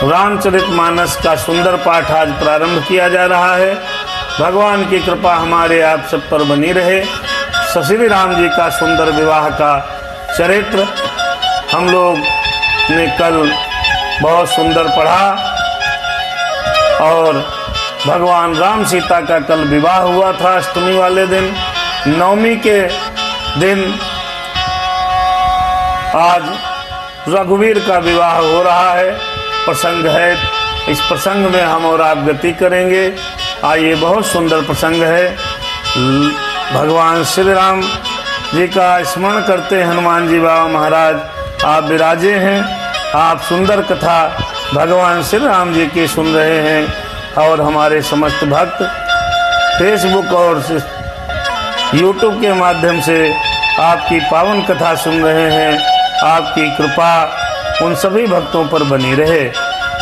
रामचरितमानस का सुंदर पाठ आज प्रारंभ किया जा रहा है। भगवान की कृपा हमारे आप सब पर बनी रहे। श्री राम जी का सुंदर विवाह का चरित्र हम लोग ने कल बहुत सुंदर पढ़ा और भगवान राम सीता का कल विवाह हुआ था अष्टमी वाले दिन। नवमी के दिन आज रघुवीर का विवाह हो रहा है, प्रसंग है। इस प्रसंग में हम और आप गति करेंगे। आइए, बहुत सुंदर प्रसंग है। भगवान श्री राम जी का स्मरण करते हनुमान जी बाबा महाराज आप विराजे हैं। आप सुंदर कथा भगवान श्री राम जी की सुन रहे हैं और हमारे समस्त भक्त फेसबुक और यूट्यूब के माध्यम से आपकी पावन कथा सुन रहे हैं। आपकी कृपा उन सभी भक्तों पर बनी रहे।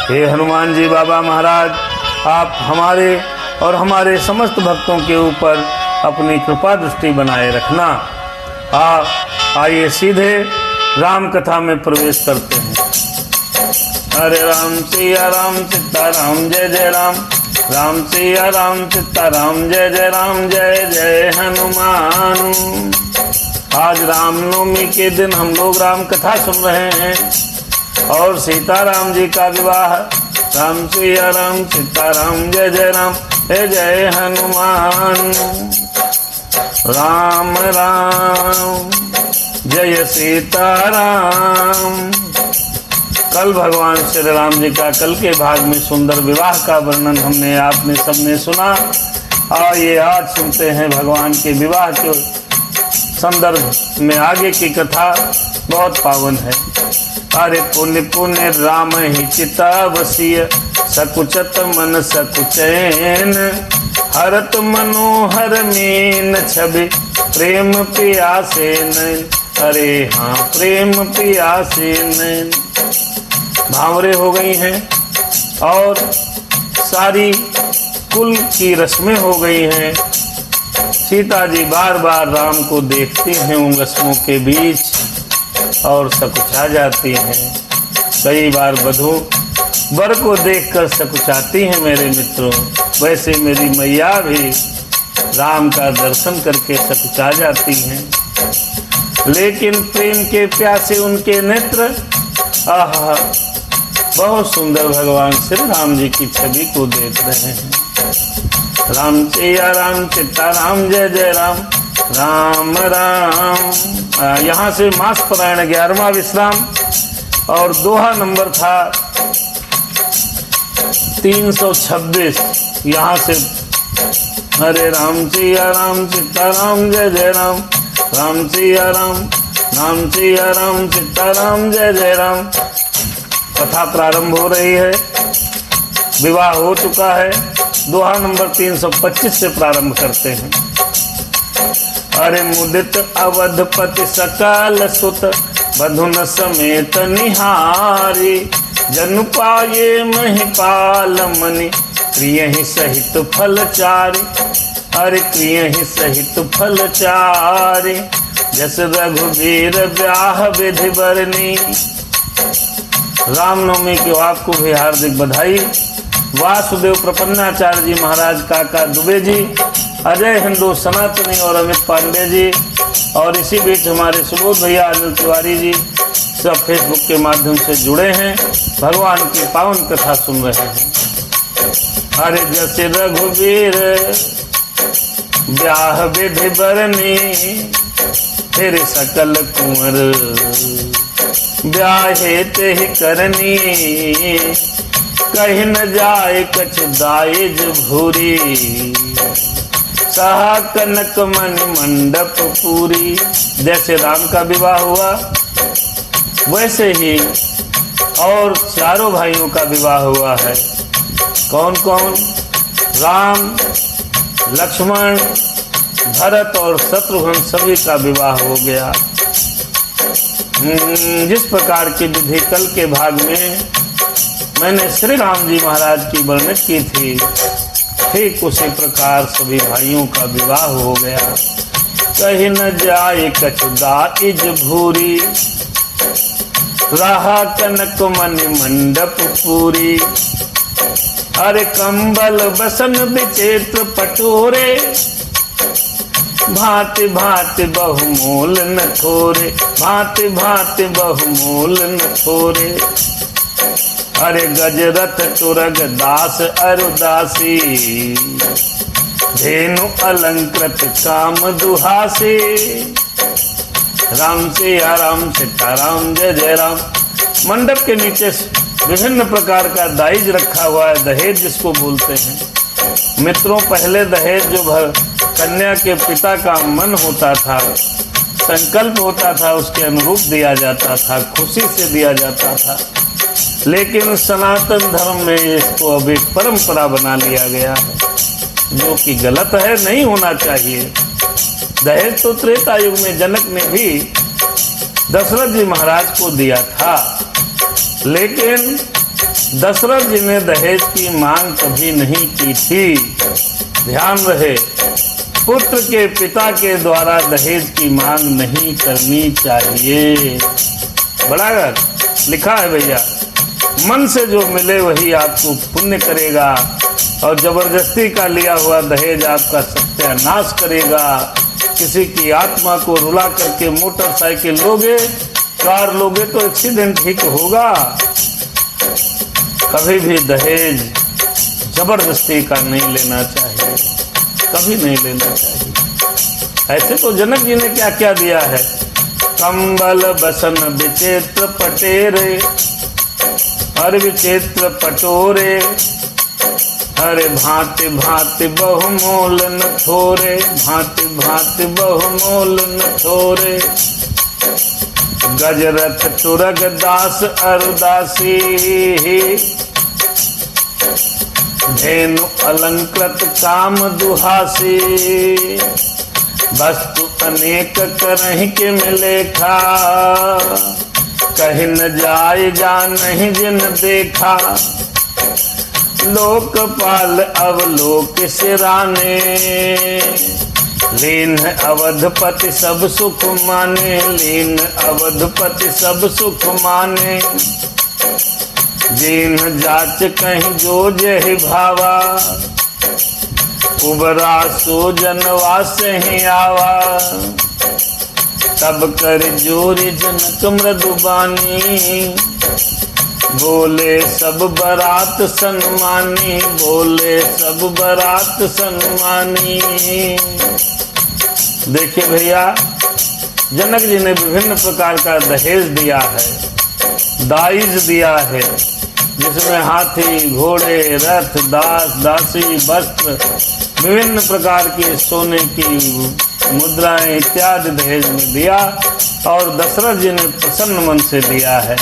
हे हनुमान जी बाबा महाराज, आप हमारे और हमारे समस्त भक्तों के ऊपर अपनी कृपा दृष्टि बनाए रखना। आइए सीधे राम कथा में प्रवेश करते हैं। हरे राम सिया राम सीता राम जय जय राम, राम सिया राम सीता राम जय जय राम, जय जय हनुमान। आज रामनवमी के दिन हम लोग राम कथा सुन रहे हैं और सीता राम जी का विवाह। राम सिया राम सीता राम जय जय राम, जय जय हनुमान। राम राम जय सीता राम। कल भगवान श्री राम जी का कल के भाग में सुंदर विवाह का वर्णन हमने आपने सबने सुना। और ये आज सुनते हैं भगवान के विवाह के संदर्भ में आगे की कथा बहुत पावन है। अरे पुण्य पुण्य राम ही चितावसीय, सकुचत मन सकुचैन, हरत मनोहर मीन छवि, प्रेम पियासे नैन। अरे हाँ, प्रेम पियासे नैन। भांवरे हो गई हैं और सारी कुल की रस्में हो गई हैं। सीता जी बार बार राम को देखती हैं उन रस्मों के बीच और सकुचा जाती हैं। कई बार वधू वर को देखकर सकुचाती हैं मेरे मित्रों। वैसे मेरी मैया भी राम का दर्शन करके सकुचा जाती हैं। लेकिन प्रेम के प्यासे उनके नेत्र आहा बहुत सुंदर भगवान श्री राम जी की छवि को देख रहे हैं। राम सिया राम सीता राम जय जय राम, राम राम। यहाँ से मास पारायण 11वां विश्राम और दोहा नंबर था 326। यहाँ से हरे राम सिया राम सीता राम जय जय राम, राम सिया राम सीता राम जय जय राम। कथा प्रारंभ हो रही है। विवाह हो चुका है। दोहा नंबर 325 से प्रारंभ करते हैं। अरे मुदित अवधपति सकल सुत, बधुन समेत निहारी, जनु पाये महिपाल मनि, प्रिय ही सहित फलचारी। अरे प्रिय ही सहित फलचारी, जस रघुवीर ब्याह विधि बरनी। रामनवमी की आपको भी हार्दिक बधाई। वासुदेव प्रपन्नाचार्य जी महाराज, काका दुबे जी, अजय हिंदू सनातनी और अमित पांडे जी, और इसी बीच हमारे सुबोध भैया अनिल तिवारी जी सब फेसबुक के माध्यम से जुड़े हैं, भगवान की पावन कथा सुन रहे हैं। अरे जैसे रघुवीर ब्याह विधि बरनी, तेरे सकल कुंवर ब्याहे ते करनी। कहीं न जाए कछु दायज भूरी, सहा कनक मन मंडप पूरी। जैसे राम का विवाह हुआ वैसे ही और चारों भाइयों का विवाह हुआ है। कौन कौन? राम, लक्ष्मण, भरत और शत्रुघ्न सभी का विवाह हो गया। जिस प्रकार की विधि कल के भाग में मैंने श्री राम जी महाराज की वर्णित की थी, ठीक उसी प्रकार सभी भाइयों का विवाह हो गया। कहीं न जाए कछु दाइज भूरी, रहा कनक मणि मंडप पूरी। अरे कंबल बसन विचित्र पटोरे, भांति भांति बहुमूल न थोरे, भांति भांति बहुमूल न थोरे। अरे गजरथ तुरग दास अरुदासी, धेनु अलंकृत काम दुहासी। राम सिया राम सीताराम जय जय राम। मंडप के नीचे विभिन्न प्रकार का दाइज रखा हुआ है, दहेज जिसको बोलते हैं। मित्रों, पहले दहेज जो कन्या के पिता का मन होता था, संकल्प होता था, उसके अनुरूप दिया जाता था, खुशी से दिया जाता था। लेकिन सनातन धर्म में इसको अभी परंपरा बना लिया गया है, जो कि गलत है, नहीं होना चाहिए। दहेज तो त्रेता युग में जनक ने भी दशरथ जी महाराज को दिया था, लेकिन दशरथ जी ने दहेज की मांग कभी नहीं की थी। ध्यान रहे, पुत्र के पिता के द्वारा दहेज की मांग नहीं करनी चाहिए। बड़ा लिखा है भैया, मन से जो मिले वही आपको पुण्य करेगा, और जबरदस्ती का लिया हुआ दहेज आपका सत्यानाश करेगा। किसी की आत्मा को रुला करके मोटरसाइकिल लोगे, कार लोगे तो एक्सीडेंट ही तो होगा। कभी भी दहेज जबरदस्ती का नहीं लेना चाहिए, कभी नहीं लेना चाहिए। ऐसे तो जनक जी ने क्या क्या दिया है, कंबल बसन विचित्र पटेरे, हर विचित्र पटोरे। अरे भांति भांति बहुमूल न थोरे, भांति भांति बहुमूल न थोरे। गजरथ तुरग दास अरुदासी, धेनु अलंकृत काम दुहासी। वस्तु अनेक करहि के मिलेखा, कहीं न जाय जा नहीं जिन देखा। लोकपाल अवलोक सिराने, लीन अवधपति सब सुख माने, लीन अवधपति सब सुख माने। जीन जाच कहीं जो जहि भावा, उबरा सो जनवा से ही आवा। तब कर जोरी जनक मृदुबानी, बोले सब बरात सन्मानी, बोले सब बरात सन्मानी। देखिए भैया, जनक जी ने विभिन्न प्रकार का दहेज दिया है, दाइज दिया है, जिसमें हाथी, घोड़े, रथ, दास, दासी, वस्त्र, विभिन्न प्रकार की सोने की मुद्राएं इत्यादि दहेज में दिया, और दशरथ जी ने प्रसन्न मन से दिया है।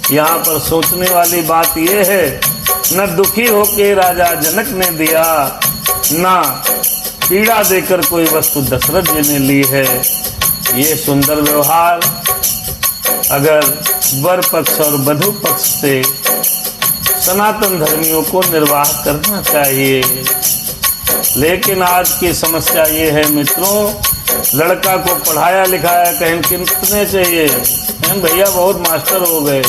यहाँ पर सोचने वाली बात यह है, न दुखी होके राजा जनक ने दिया, न पीड़ा देकर कोई वस्तु दशरथ जी ने ली है। ये सुंदर व्यवहार अगर वर पक्ष और वधू पक्ष से सनातन धर्मियों को निर्वाह करना चाहिए। लेकिन आज की समस्या ये है मित्रों, लड़का को पढ़ाया लिखाया कहीं कितने चाहिए, कहीं भैया बहुत मास्टर हो गए,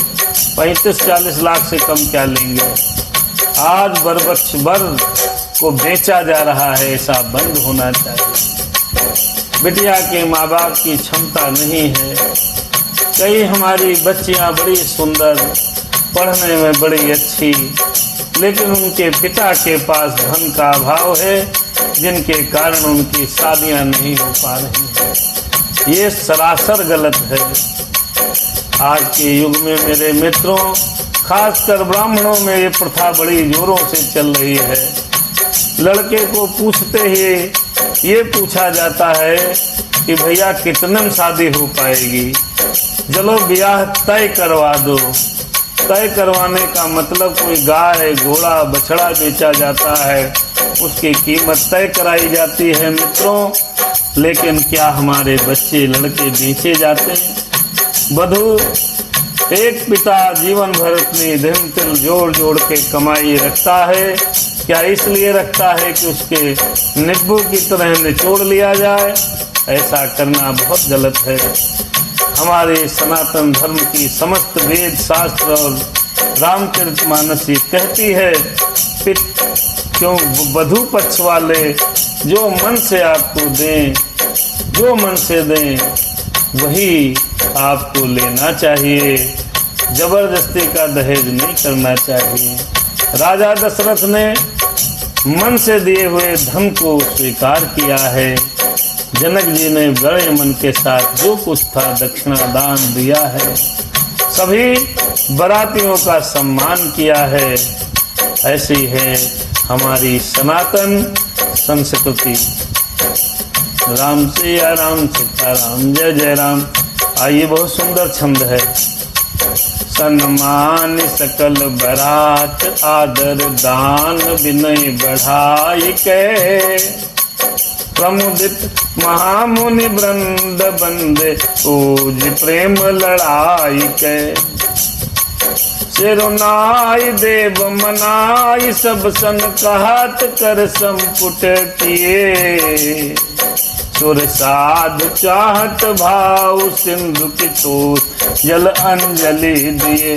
35-40 लाख से कम क्या लेंगे। आज बरबक्ष वर को बेचा जा रहा है, ऐसा बंद होना चाहिए। बिटिया के माँ बाप की क्षमता नहीं है। कई हमारी बच्चियां बड़ी सुंदर, पढ़ने में बड़ी अच्छी, लेकिन उनके पिता के पास धन का अभाव है, जिनके कारण उनकी शादियां नहीं हो पा रही हैं। ये सरासर गलत है। आज के युग में मेरे मित्रों, खासकर ब्राह्मणों में ये प्रथा बड़ी जोरों से चल रही है। लड़के को पूछते ही ये पूछा जाता है कि भैया कितने में शादी हो पाएगी, चलो ब्याह तय करवा दो। तय करवाने का मतलब कोई गाय, घोड़ा, बछड़ा बेचा जाता है, उसकी कीमत तय कराई जाती है मित्रों। लेकिन क्या हमारे बच्चे लड़के बेचे जाते हैं? वधू एक पिता जीवन भर अपनी धन तिल जोड़ जोड़ के कमाई रखता है, क्या इसलिए रखता है कि उसके निब्बू की तरह निचोड़ लिया जाए? ऐसा करना बहुत गलत है। हमारे सनातन धर्म की समस्त वेद शास्त्र और रामचरितमानस ये कहती है क्यों वधू पक्ष वाले जो मन से आपको दें, जो मन से दें वही आपको लेना चाहिए, जबरदस्ती का दहेज नहीं करना चाहिए। राजा दशरथ ने मन से दिए हुए धन को स्वीकार किया है। जनक जी ने बड़े मन के साथ जो कुछ था दक्षिणा दान दिया है। सभी बारातियों का सम्मान किया है। ऐसी है हमारी सनातन संस्कृति। राम सिया राम सीताराम जय जय राम। आइए बहुत सुंदर छंद है। सन्मान सकल बरात आदर दान विनय बढ़ाई के, प्रमुदित महामुनि वृंद बंदे पूज प्रेम लड़ाई के। सिरुनाई देव मनाई सब सन कहत कर संपुट किए, सुर साधु चाहत भाव सिंधु की तोष जल अंजलि दिए।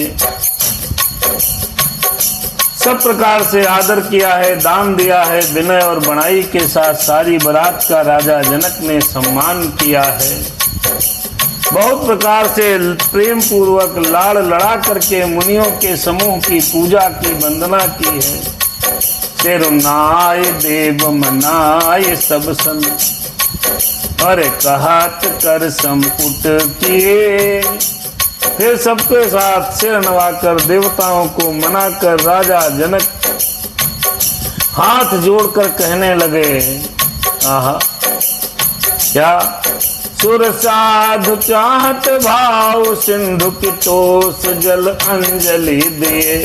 सब प्रकार से आदर किया है, दान दिया है, विनय और बड़ाई के साथ सारी बारात का राजा जनक ने सम्मान किया है। बहुत प्रकार से प्रेम पूर्वक लाड़ लड़ा करके मुनियों के समूह की पूजा की, वंदना की है। सिरुनाय देव मनाय सब सन अरे कहत कर संपुट किए। फिर सबके साथ सिर नवाकर देवताओं को मनाकर राजा जनक हाथ जोड़कर कहने लगे, आहा क्या सुर साधु चाहत भाव सिंधु की तोष जल अंजलि दिए।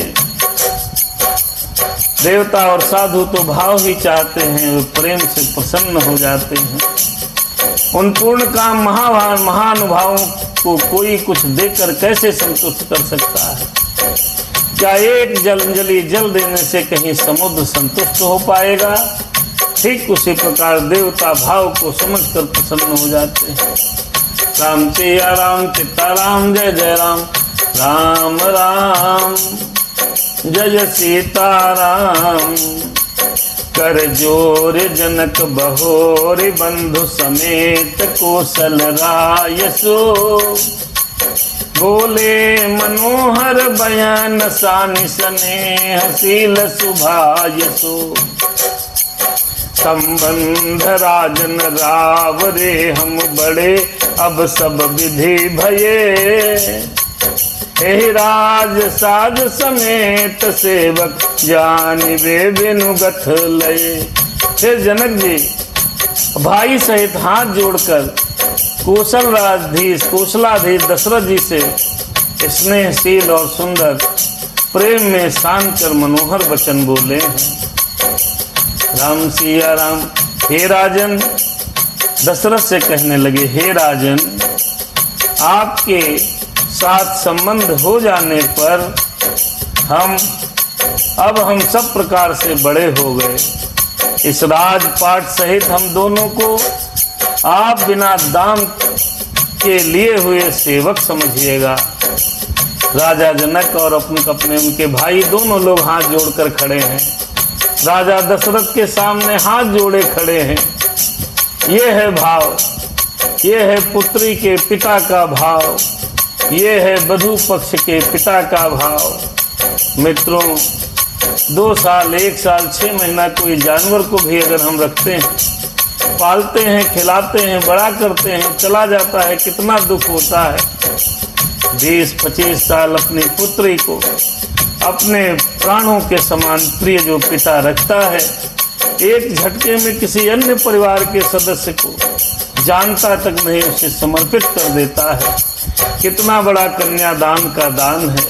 देवता और साधु तो भाव ही चाहते हैं, वे प्रेम से प्रसन्न हो जाते हैं। उन पूर्ण काम महानुभावों को कोई कुछ देकर कैसे संतुष्ट कर सकता है? क्या एक जलंजलि जल देने से कहीं समुद्र संतुष्ट हो पाएगा? ठीक उसी प्रकार देवता भाव को समझकर प्रसन्न हो जाते हैं। राम सिया राम सीताराम जय जय राम। राम राम जय सीताराम। कर जोर जनक बहोरी बंधु समेत कौशल रायसो, बोले मनोहर बयान सानि स्नेहशील सुभायसो। संबंध राजन रावरे हम बड़े अब सब विधि भये, एहि राज साज समेत सेवक जानिबे बिनुगत लये। फिर जनक जी भाई सहित हाथ जोड़कर कौशलाधीश दशरथ जी से स्नेहशील और सुंदर प्रेम में सान कर मनोहर वचन बोले हैं। राम सिया राम। हे राजन, दशरथ से कहने लगे, हे राजन, आपके साथ संबंध हो जाने पर हम सब प्रकार से बड़े हो गए। इस राजपाट सहित हम दोनों को आप बिना दाम के लिए हुए सेवक समझिएगा। राजा जनक और अपने उनके भाई दोनों लोग हाथ जोड़कर खड़े हैं। राजा दशरथ के सामने हाथ जोड़े खड़े हैं। ये है भाव, ये है पुत्री के पिता का भाव, ये है वधू पक्ष के पिता का भाव। मित्रों, 2 साल 1 साल 6 महीना कोई जानवर को भी अगर हम रखते हैं, पालते हैं, खिलाते हैं, बड़ा करते हैं, चला जाता है, कितना दुख होता है। 20-25 साल अपनी पुत्री को अपने प्राणों के समान प्रिय जो पिता रखता है, एक झटके में किसी अन्य परिवार के सदस्य को जानता तक नहीं उसे समर्पित कर देता है। कितना बड़ा कन्यादान का दान है।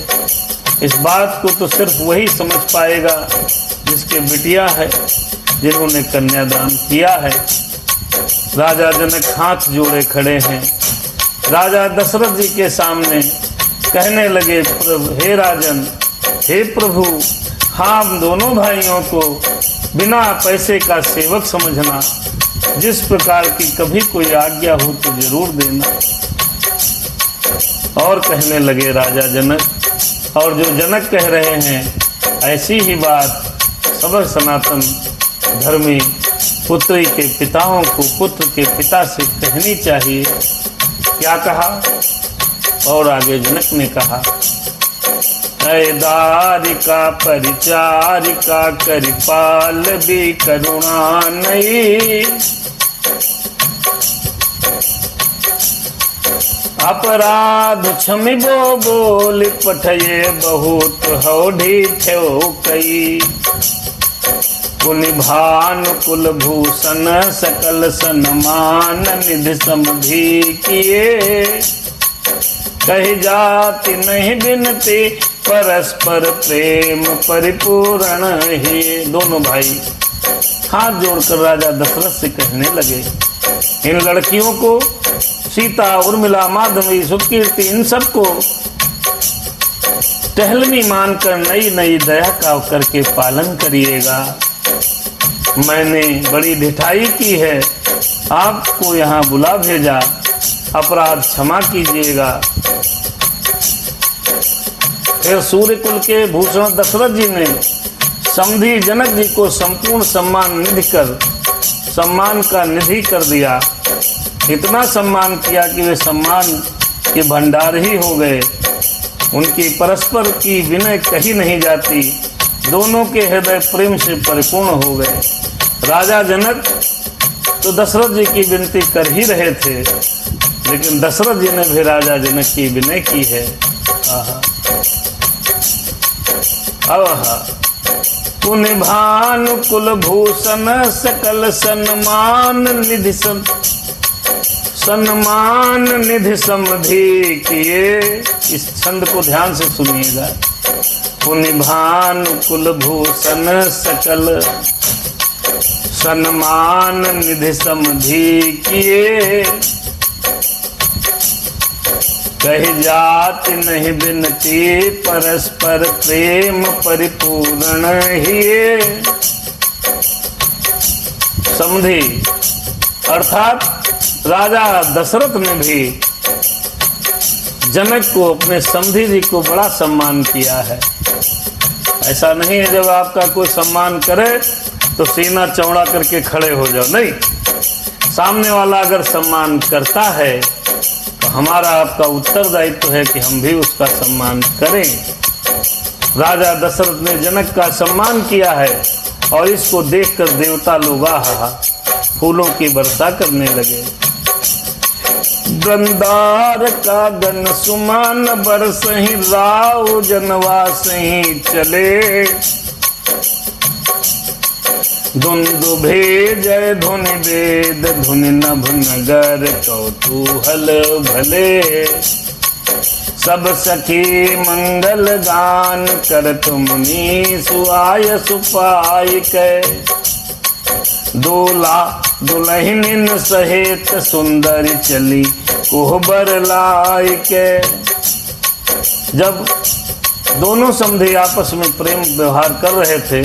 इस बात को तो सिर्फ वही समझ पाएगा जिसके बिटिया है, जिन्होंने कन्यादान किया है। राजा जनक हाथ जोड़े खड़े हैं। राजा दशरथ जी के सामने कहने लगे, हे राजन, हे प्रभु, हम दोनों भाइयों को बिना पैसे का सेवक समझना, जिस प्रकार की कभी कोई आज्ञा हो तो जरूर देना। और कहने लगे राजा जनक, और जो जनक कह रहे हैं ऐसी ही बात सब सनातन धर्मी पुत्री के पिताओं को पुत्र के पिता से कहनी चाहिए। क्या कहा? और आगे जनक ने कहा, दारिका परिचारिका करिपाल भी करुणा नहीं, अपराध क्षमिबो बोल पठये बहुत हौढ़ी थो कई, पुनि भानु कुल भूषण सकल सन्मान निधि समधि किए, कही जाति नहीं बिनती परस्पर प्रेम परिपूर्ण ही। दोनों भाई हाथ जोड़कर राजा दशरथ से कहने लगे, इन लड़कियों को सीता, उर्मिला, माधवी, सुकीर्ति, इन सबको टहलनी मानकर नई नई दया का करके पालन करिएगा। मैंने बड़ी ढिठाई की है, आपको यहाँ बुला भेजा, अपराध क्षमा कीजिएगा। फिर सूर्यकुल के भूषण दशरथ जी ने समधी जनक जी को संपूर्ण सम्मान का निधि कर दिया। इतना सम्मान किया कि वे सम्मान के भंडार ही हो गए। उनकी परस्पर की विनय कही नहीं जाती, दोनों के हृदय प्रेम से परिपूर्ण हो गए। राजा जनक तो दशरथ जी की विनती कर ही रहे थे, लेकिन दशरथ जी ने भी राजा जनक की विनय की है। पुनि भानु कुल भूषण सकल सन्मान निधि समधि किए। इस छंद को ध्यान से सुनिएगा। पुनि भानु कुल भूषण सकल सन्मान निधि समधि किए, कही जाति नहीं बिनती परस्पर प्रेम परिपूर्ण ही। समधि अर्थात राजा दशरथ ने भी जनक को, अपने समधी जी को बड़ा सम्मान किया है। ऐसा नहीं है जब आपका कोई सम्मान करे तो सीना चौड़ा करके खड़े हो जाओ, नहीं। सामने वाला अगर सम्मान करता है तो हमारा आपका उत्तरदायित्व है कि हम भी उसका सम्मान करें। राजा दशरथ ने जनक का सम्मान किया है और इसको देखकर देवता लोग आहा फूलों की वर्षा करने लगे। गंधार का गन सुमान बरसहि राव जनवासहि चले, दुंदुभे जय धुनि वेद धुनि नभ नगर कौतूहल भले, सब सखी मंगल गान करत मुनि सुआय सुपाय कै, दूल्हा दुल्हनिन सहित सुंदर चली कोहबर लाई के। जब दोनों समधी आपस में प्रेम व्यवहार कर रहे थे,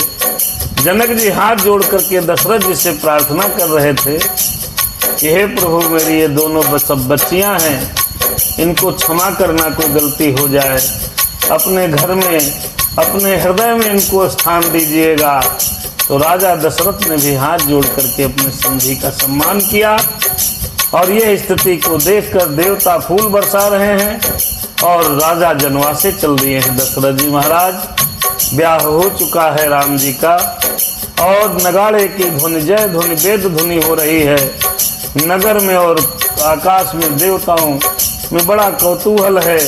जनक जी हाथ जोड़ करके दशरथ जी से प्रार्थना कर रहे थे कि हे प्रभु, मेरी ये दोनों सब बच्चियां हैं, इनको क्षमा करना, कोई गलती हो जाए, अपने घर में अपने हृदय में इनको स्थान दीजिएगा। तो राजा दशरथ ने भी हाथ जोड़ करके अपने समधी का सम्मान किया। और यह स्थिति को देखकर देवता फूल बरसा रहे हैं और राजा जनवासे चल दिए हैं। दशरथ जी महाराज, ब्याह हो चुका है राम जी का और नगाड़े की धुनि, जय धुनि, वेद धुनि हो रही है नगर में और आकाश में। देवताओं में बड़ा कौतूहल है।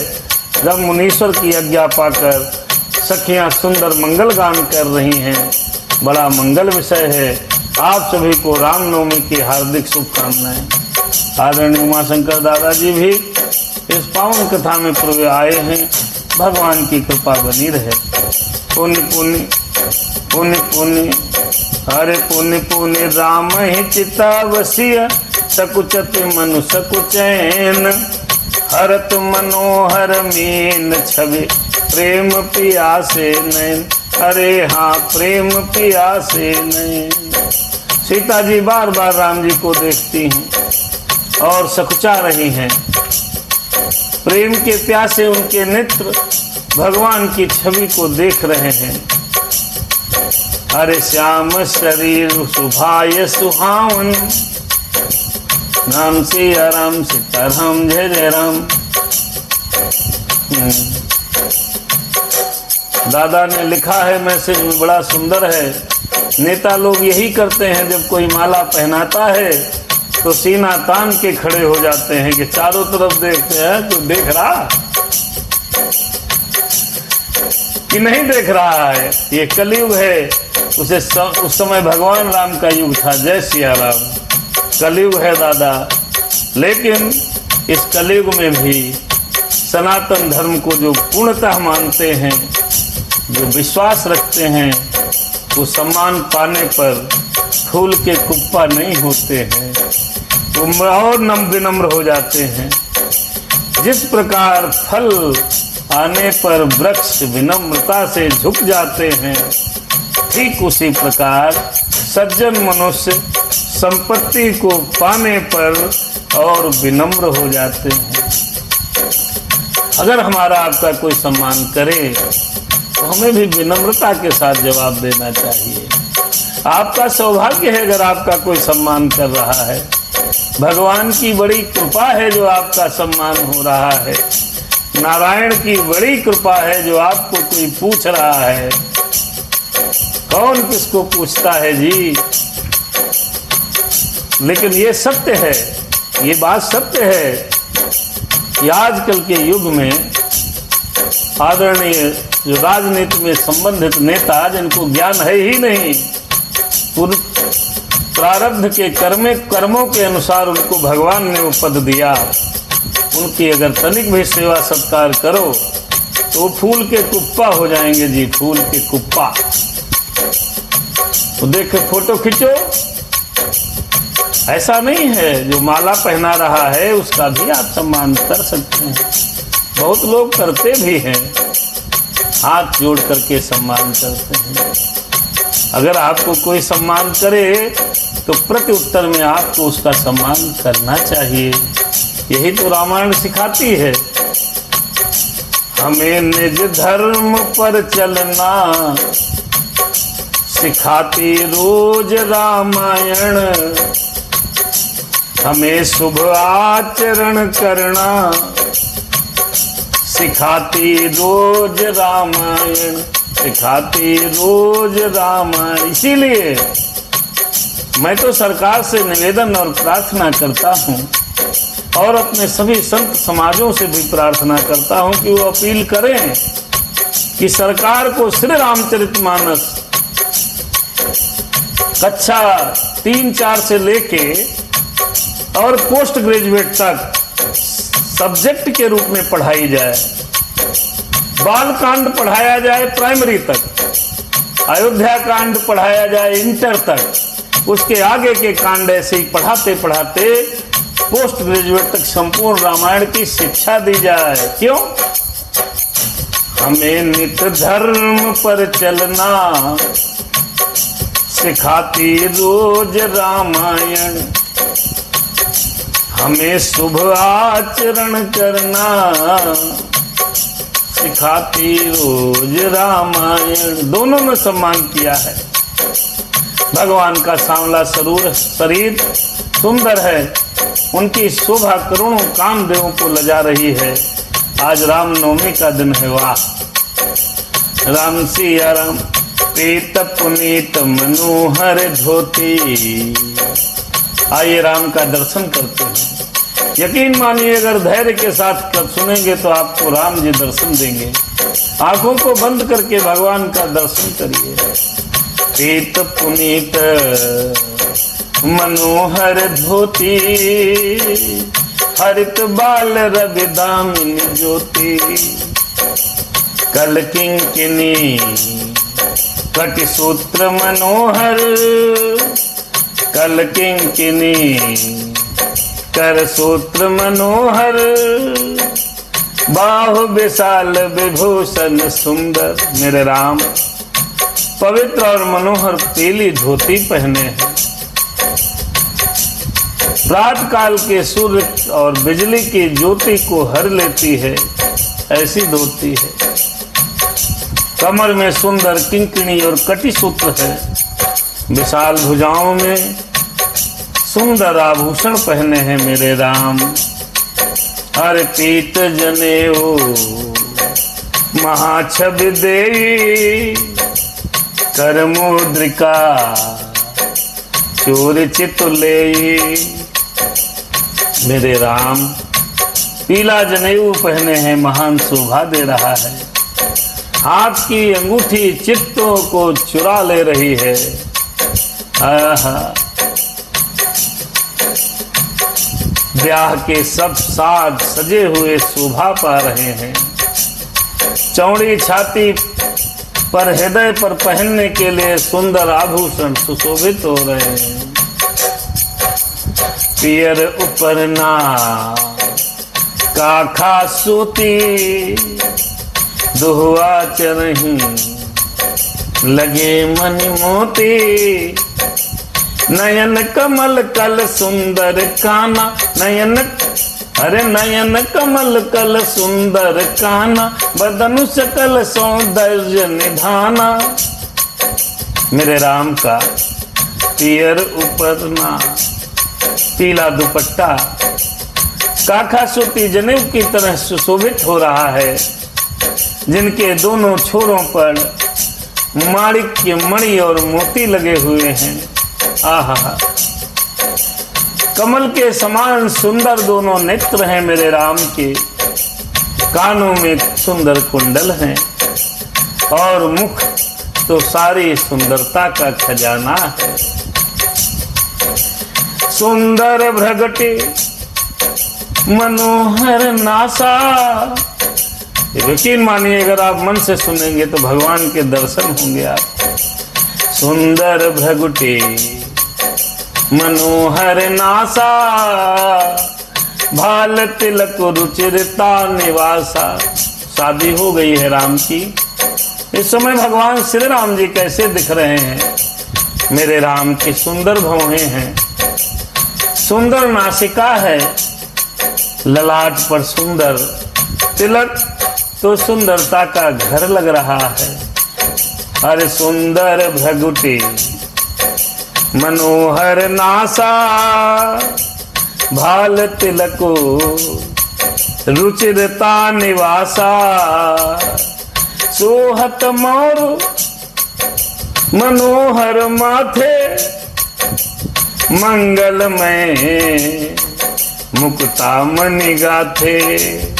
जब मुनीश्वर की आज्ञा पाकर सखियां सुंदर मंगल गान कर रही हैं, बड़ा मंगल विषय है। आप सभी को रामनवमी की हार्दिक शुभकामनाएं। आदरणीय उमाशंकर दादाजी भी इस पावन कथा में पूर्व आए हैं। भगवान की कृपा बनी रहे। पुण्य पुण्य पुण्य पुण्य हरे पुण्य पुण्य राम ही चितावसिय, सकुचत मनु सकुचैन, हरत मनोहर मीन छवि, प्रेम पियासे नैन। अरे हाँ, प्रेम पियासे नैन। सीता जी बार बार राम जी को देखती हैं और सकुचा रही हैं। प्रेम के प्यासे उनके नेत्र भगवान की छवि को देख रहे हैं। अरे श्याम शरीर सुभाय सुहावन, राम सिया राम सीताराम जय जय राम। दादा ने लिखा है मैसेज में, बड़ा सुंदर है। नेता लोग यही करते हैं, जब कोई माला पहनाता है तो सीना तान के खड़े हो जाते हैं कि चारों तरफ देखते हैं, तो देख रहा कि नहीं देख रहा है। ये कलयुग है। उस समय भगवान राम का युग था। जय सिया राम। कलयुग है दादा, लेकिन इस कलयुग में भी सनातन धर्म को जो पूर्णतः मानते हैं, जो विश्वास रखते हैं, वो सम्मान पाने पर फूल के कुप्पा नहीं होते हैं, वो और विनम्र हो जाते हैं। जिस प्रकार फल आने पर वृक्ष विनम्रता से झुक जाते हैं, ठीक उसी प्रकार सज्जन मनुष्य संपत्ति को पाने पर और विनम्र हो जाते हैं। अगर हमारा आपका कोई सम्मान करे तो हमें भी विनम्रता के साथ जवाब देना चाहिए। आपका सौभाग्य है अगर आपका कोई सम्मान कर रहा है। भगवान की बड़ी कृपा है जो आपका सम्मान हो रहा है। नारायण की बड़ी कृपा है जो आपको कोई पूछ रहा है। कौन किसको पूछता है जी? लेकिन ये सत्य है, ये बात सत्य है कि आजकल के युग में आदरणीय जो राजनीति में संबंधित नेता, जिनको ज्ञान है ही नहीं, प्रारब्ध के कर्मों के अनुसार उनको भगवान ने वो पद दिया, उनकी अगर तनिक भी सेवा सत्कार करो तो वो फूल के कुप्पा हो जाएंगे जी, फूल के कुप्पा। तो देखे फोटो खींचो, ऐसा नहीं है। जो माला पहना रहा है उसका भी आप सम्मान कर सकते हैं। बहुत लोग करते भी हैं, हाथ जोड़ करके सम्मान करते हैं। अगर आपको कोई सम्मान करे तो प्रत्युत्तर में आपको उसका सम्मान करना चाहिए। यही तो रामायण सिखाती है। हमें निज धर्म पर चलना सिखाती रोज रामायण, हमें शुभ आचरण करना सिखाती रोज रामायण, सिखाती रोज रामायण। इसीलिए मैं तो सरकार से निवेदन और प्रार्थना करता हूँ और अपने सभी संत समाजों से भी प्रार्थना करता हूँ कि वो अपील करें कि सरकार को श्री रामचरितमानस कक्षा 3-4 से लेके और पोस्ट ग्रेजुएट तक सब्जेक्ट के रूप में पढ़ाई जाए। बाल कांड पढ़ाया जाए प्राइमरी तक, अयोध्या कांड पढ़ाया जाए इंटर तक, उसके आगे के कांड ऐसे ही पढ़ाते पढ़ाते पोस्ट ग्रेजुएट तक संपूर्ण रामायण की शिक्षा दी जाए। क्यों? हमें नित धर्म पर चलना सिखाती रोज रामायण, हमें शुभ आचरण करना सिखाती रोज रामायण। दोनों में सम्मान किया है। भगवान का सांवला शरीर सुंदर है, उनकी शोभा करोड़ों कामदेवों को लजा रही है। आज रामनवमी का दिन है। वाह राम सिया राम, पीत पुनीत मनोहर धोती। आइए राम का दर्शन करते हैं। यकीन मानिए अगर धैर्य के साथ सुनेंगे तो आपको राम जी दर्शन देंगे। आंखों को बंद करके भगवान का दर्शन करिए। पीत पुनीत मनोहर धोती, हरित बाल रवि दामिनी ज्योति। कल किंकिनी कटि सूत्र मनोहर, कल किंकिनी कर सूत्र मनोहर। बाहु विशाल विभूषण सुंदर। मेरे राम पवित्र और मनोहर पीली धोती पहने हैं। रात काल के सूर्य और बिजली की ज्योति को हर लेती है, ऐसी धोती है। कमर में सुंदर किंकिणी और कटी सूत्र है, विशाल भुजाओं में सुंदर आभूषण पहने हैं मेरे राम। अरे पीत जनेऊ महाछवि देवी, कर मुद्रिका चोर चितुले। मेरे राम पीला जनेऊ पहने हैं, महान शोभा दे रहा है। हाथ की अंगूठी चित्तों को चुरा ले रही है। आहा, ब्याह के सब साज सजे हुए शोभा पा रहे हैं। चौड़ी छाती पर हृदय पर पहनने के लिए सुंदर आभूषण सुशोभित हो रहे हैं। पियर उपरना काखा सूती, दुहुआ चरही लगे मनि मोती। नयन कमल कल सुंदर काना, नयन कमल कल सुंदर काना, बदनु सकल सौंदर्य निधाना। मेरे राम का पियर उपरना पीला दुपट्टा काखा सूती जनेऊ की तरह सुशोभित हो रहा है, जिनके दोनों छोरों पर माणिक्य मणि और मोती लगे हुए हैं। आहा, कमल के समान सुंदर दोनों नेत्र हैं मेरे राम के। कानों में सुंदर कुंडल हैं और मुख तो सारी सुंदरता का खजाना है। सुंदर भ्रगटे मनोहर नासा। यकीन मानिए, अगर आप मन से सुनेंगे तो भगवान के दर्शन होंगे आप। सुंदर भ्रगटे मनोहर नासा, भाल तिलक रुचिरता निवासा। शादी हो गई है राम की। इस समय भगवान श्री राम जी कैसे दिख रहे हैं? मेरे राम की सुंदर भौहें हैं, सुंदर नासिका है, ललाट पर सुंदर तिलक तो सुंदरता का घर लग रहा है। अरे सुंदर भ्रगुटी मनोहर नासा, भाल तिलको रुचिरता निवासा। सोहत मोर मनोहर माथे, मंगलमय मुकुता मणि गाथे।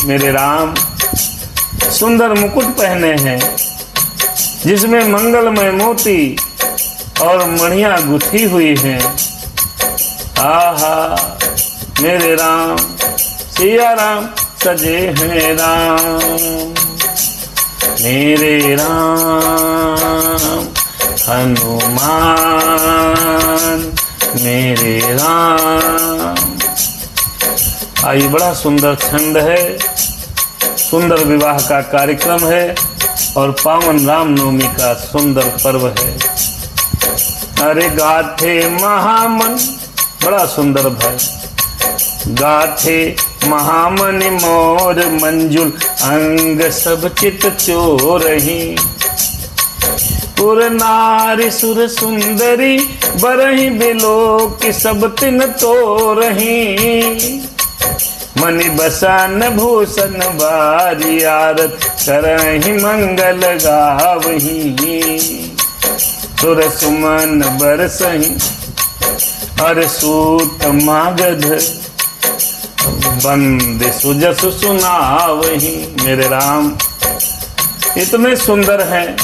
मेरे राम सुंदर मुकुट पहने हैं, जिसमें मंगलमय मोती और मणियां गुथी हुई हैं। आहा, मेरे राम सिया राम सजे हैं राम। मेरे राम हनुमान, मेरे राम। आइए, बड़ा सुंदर छंद है, सुंदर विवाह का कार्यक्रम है और पावन रामनवमी का सुंदर पर्व है। अरे गाथे महामन, बड़ा सुंदर भाई। गाथे महामनि मोर मंजुल, अंग सब चित चोरही। पुर नारी सुर सुंदरी, बरही बिलो कि सब तिन तोरही। मणि बसन भूषण बारी, आरत करहि मंगल गावही। सुर सुमन बरसहि, अर सूत मागध बंद सुजस सुनावही। मेरे राम इतने सुंदर हैं।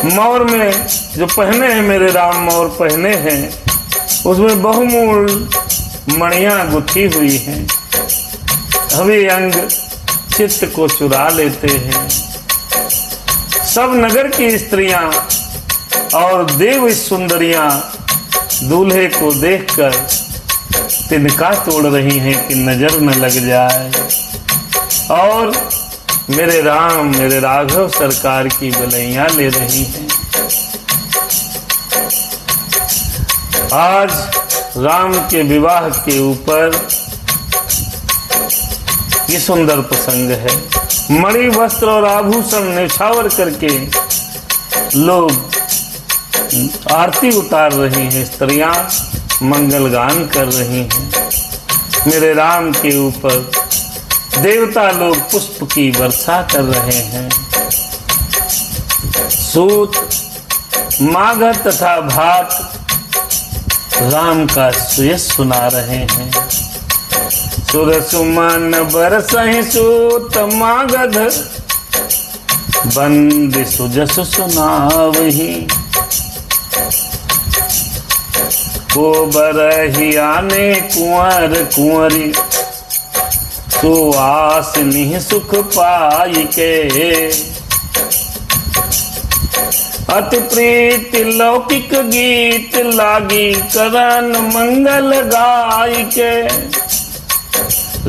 मोर में जो पहने हैं मेरे राम, मोर पहने हैं, उसमें बहुमूल मणियां गुथी हुई हैं। हवे अंग चित्त को चुरा लेते हैं। सब नगर की स्त्रियां और देव सुंदरियां दूल्हे को देखकर तिनका तोड़ रही हैं कि नजर न लग जाए। और मेरे राम, मेरे राघव सरकार की बलैया ले रही हैं। आज राम के विवाह के ऊपर ये सुंदर प्रसंग है। मणि वस्त्र और आभूषण निछावर करके लोग आरती उतार रही हैं, स्त्रियां मंगल गान कर रही हैं। मेरे राम के ऊपर देवता लोग पुष्प की वर्षा कर रहे हैं। सूत, मागध तथा भात राम का सुयश सुना रहे हैं। सुर सुमन बरसहि सूत मागध, बंद सुजस सुनावहि। को बरहि आने कुंवर कुंवरी, सुआस निह सुख पाई के। अति प्रीति लौकिक गीत लागी, करन मंगल गाय के।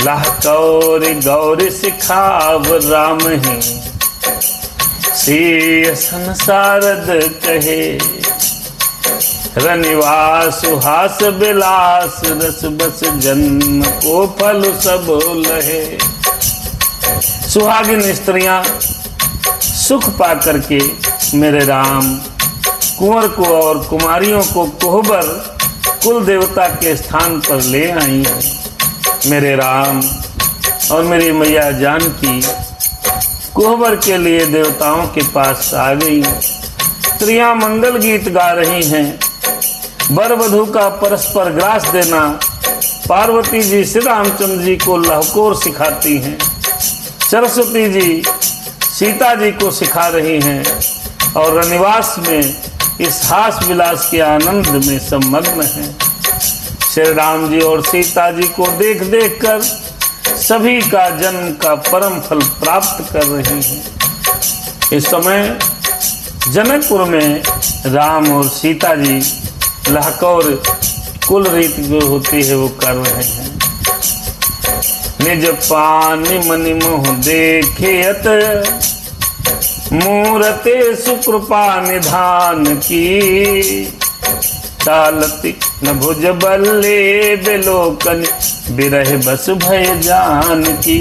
लह गौरी गौरी सिखाव राम ही, सिय संसारद कहे। रनिवास सुहास बिलास, रस बस जन्म को फल सब लहे। सुहागिन स्त्रियां सुख पा करके मेरे राम कुंवर को और कुमारियों को कोहबर कुल देवता के स्थान पर ले आई हैं। मेरे राम और मेरी मैया जानकी कोहबर के लिए देवताओं के पास आ गई। स्त्रियां मंगल गीत गा रही हैं। वर वधू का परस्पर ग्रास देना पार्वती जी श्री रामचंद्र जी को लहकोर सिखाती हैं। सरस्वती जी सीता जी को सिखा रही हैं और रनिवास में इस हास विलास के आनंद में सम्मग्न हैं। श्री राम जी और सीता जी को देख देख कर सभी का जन्म का परम फल प्राप्त कर रही हैं। इस समय जनकपुर में राम और सीता जी लहकोर कुल रीति जो होती है वो कर रहे हैं। निज पानी मनि मोह देखेत, मूरते सुकृपा निधान की। चालती न भुज बल्ले बिलोकन, बिरह बस भय जान की।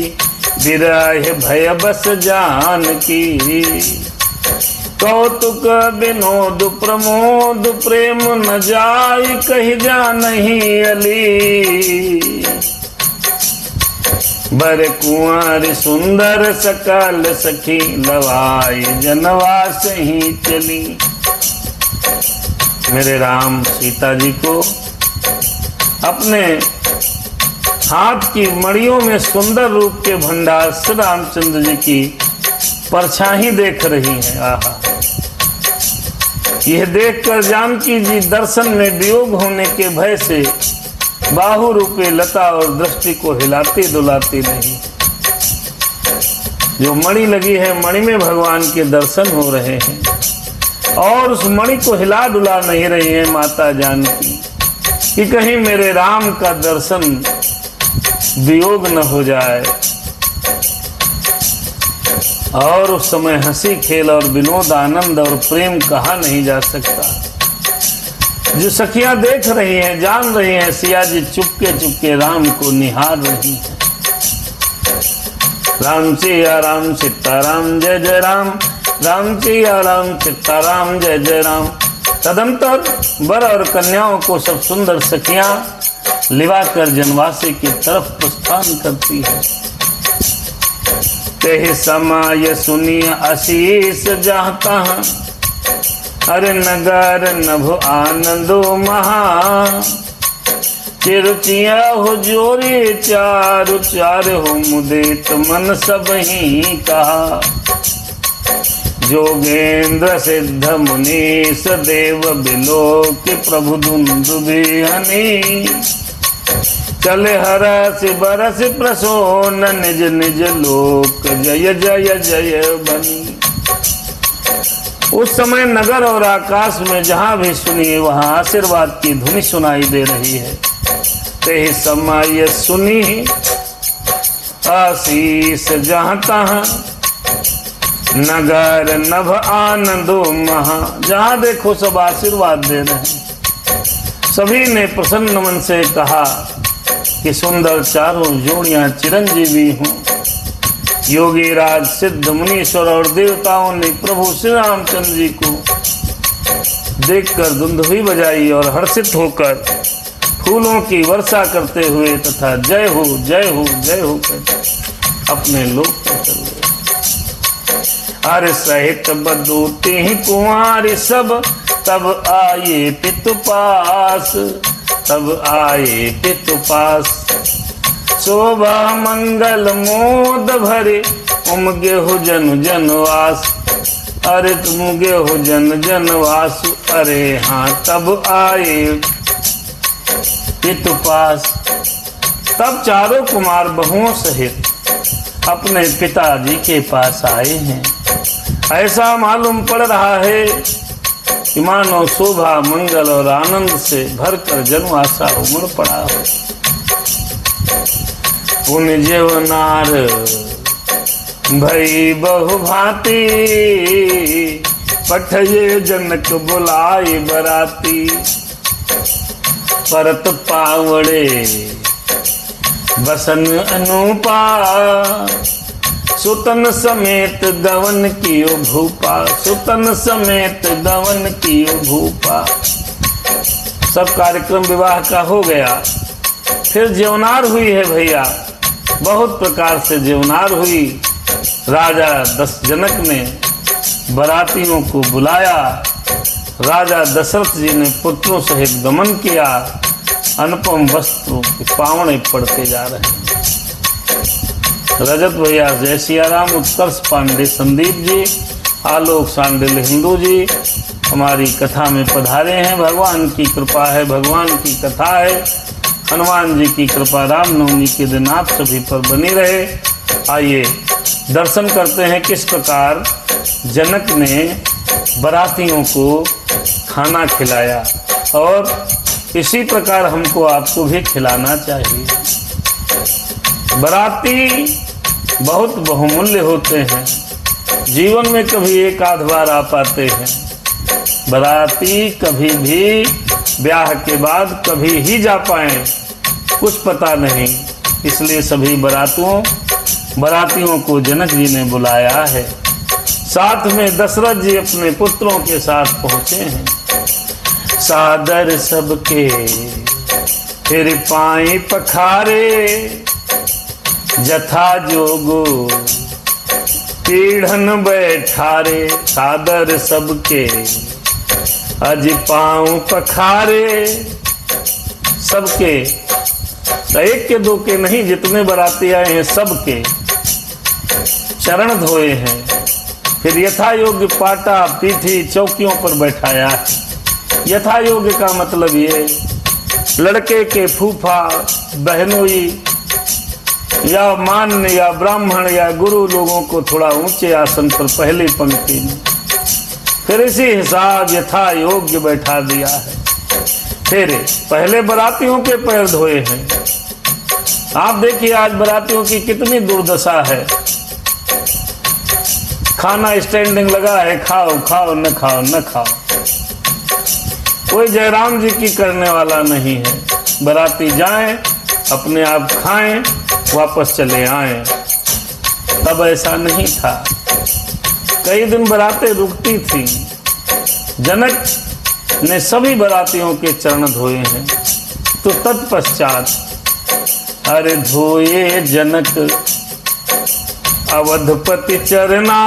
बिरह भय बस जान की। कौतुक विनोद प्रमोद, प्रेम न जाय कहि जानहि अली। बर कुंवर सुंदर सकल सखी, लवाई जनवास ही चली। मेरे राम सीता जी को अपने हाथ की मड़ियों में सुंदर रूप के भंडार श्री रामचंद्र जी की परछाई देख रही है। आहा, यह देखकर जानकी जी दर्शन में वियोग होने के भय से बाहु रूपे लता और दृष्टि को हिलाती डुलाती नहीं। जो मणि लगी है, मणि में भगवान के दर्शन हो रहे हैं और उस मणि को हिला डुला नहीं रही है माता जानकी कि कहीं मेरे राम का दर्शन वियोग न हो जाए। और उस समय हंसी खेल और विनोद आनंद और प्रेम कहा नहीं जा सकता। जो सखियां देख रही हैं, जान रही हैं, सिया जी चुपके चुपके राम को निहार रही हैं। राम सिया राम सीताराम जय जय राम, राम सिया राम सीताराम जय जय राम। तदंतर वर और कन्याओं को सब सुंदर सखियां लिवाकर जनवासी की तरफ प्रस्थान करती है। तेहि समय सुनिय आशीष जाता, अरे नगर नभ आनंदो महा। चिरुचिया हो जोरी चारु चार हो, मुदित मन सब ही कहा। जोगेंद्र सिद्ध मुनीश देव बिलोक, प्रभु दुंदुभिहनि। चले हरस बरस प्रसोन, निज निज लोक जय जय जय बनी। उस समय नगर और आकाश में जहां भी सुनिए वहां आशीर्वाद की ध्वनि सुनाई दे रही है। तेहि समय सुनी आशीष जहां तहां, नगर नभ आनंदो महा। जहां देखो सब आशीर्वाद दे रहे हैं। सभी ने प्रसन्न मन से कहा कि सुंदर चारों जोड़ियां चिरंजीवी हों। योगी राज, सिद्ध, मुनीश्वर और देवताओं ने प्रभु श्री रामचंद्र जी को देखकर दुंदुभी बजाई और हर्षित होकर फूलों की वर्षा करते हुए तथा जय हो जय हो जय हो कहते अपने लोक पर चल गए। अरे सहित बदूती कुंवारी सब तब आए पितु पास, तब आए पितु पास। शोभा मंगल मोद भरे उमगे हो जन जनवास। अरे तुमगे हो जन जनवास। अरे हाँ तब आए पितु पास। तब चारों कुमार बहुओं सहित अपने पिताजी के पास आए हैं। ऐसा मालूम पड़ रहा है कि मानो शोभा मंगल और आनंद से भरकर जनवासा उमड़ पड़ा हो। पुन जेवनार भई बहु भांति, पठये जनक बुलाए बराती। परत पावड़े बसन अनूपा, सुतन समेत गवन कियो भूपा। सुतन समेत गवन कियो भूपा। सब कार्यक्रम विवाह का हो गया। फिर जेवनार हुई है भैया, बहुत प्रकार से जेवनार हुई। राजा जनक ने बरातियों को बुलाया। राजा दशरथ जी ने पुत्रों सहित गमन किया। अनुपम वस्त्रों के पावने पड़ते जा रहे हैं। रजत भैया, जय सियाराम, उत्कर्ष पांडे, संदीप जी, आलोक सांडिल हिंदू जी हमारी कथा में पधारे हैं। भगवान की कृपा है, भगवान की कथा है। हनुमान जी की कृपा रामनवमी के दिन आप सभी पर बनी रहे। आइए दर्शन करते हैं किस प्रकार जनक ने बरातियों को खाना खिलाया, और इसी प्रकार हमको आपको भी खिलाना चाहिए। बराती बहुत बहुमूल्य होते हैं, जीवन में कभी एक आध बार आ पाते हैं। बराती कभी भी ब्याह के बाद कभी ही जा पाए कुछ पता नहीं, इसलिए सभी बरातियों को जनक जी ने बुलाया है। साथ में दशरथ जी अपने पुत्रों के साथ पहुंचे हैं। सादर सबके फिर पाई पखारे, जथा जोगो पीढ़न बैठारे। सादर सबके अज पाँव पखारे। सबके, एक के दो के नहीं, जितने बराती आए हैं सबके चरण धोए हैं। फिर यथा योग्य पाटा, पीठी, चौकियों पर बैठाया। यथा योग्य का मतलब ये लड़के के फूफा, बहनोई या मान्य या ब्राह्मण या गुरु लोगों को थोड़ा ऊंचे आसन पर पहली पंक्ति में, फिर इसी हिसाब यथा योग्य बैठा दिया है। फिर पहले बरातियों के पैर धोए हैं। आप देखिए आज बरातियों की कितनी दुर्दशा है। खाना स्टैंडिंग लगा है, खाओ खाओ न खाओ न खाओ। कोई जयराम जी की करने वाला नहीं है। बराती जाएं, अपने आप खाएं, वापस चले आएं। तब ऐसा नहीं था। कई दिन बरातें रुकती थी। जनक ने सभी बरातियों के चरण धोए हैं। तो तत्पश्चात अरे धोए जनक अवधपति चरना,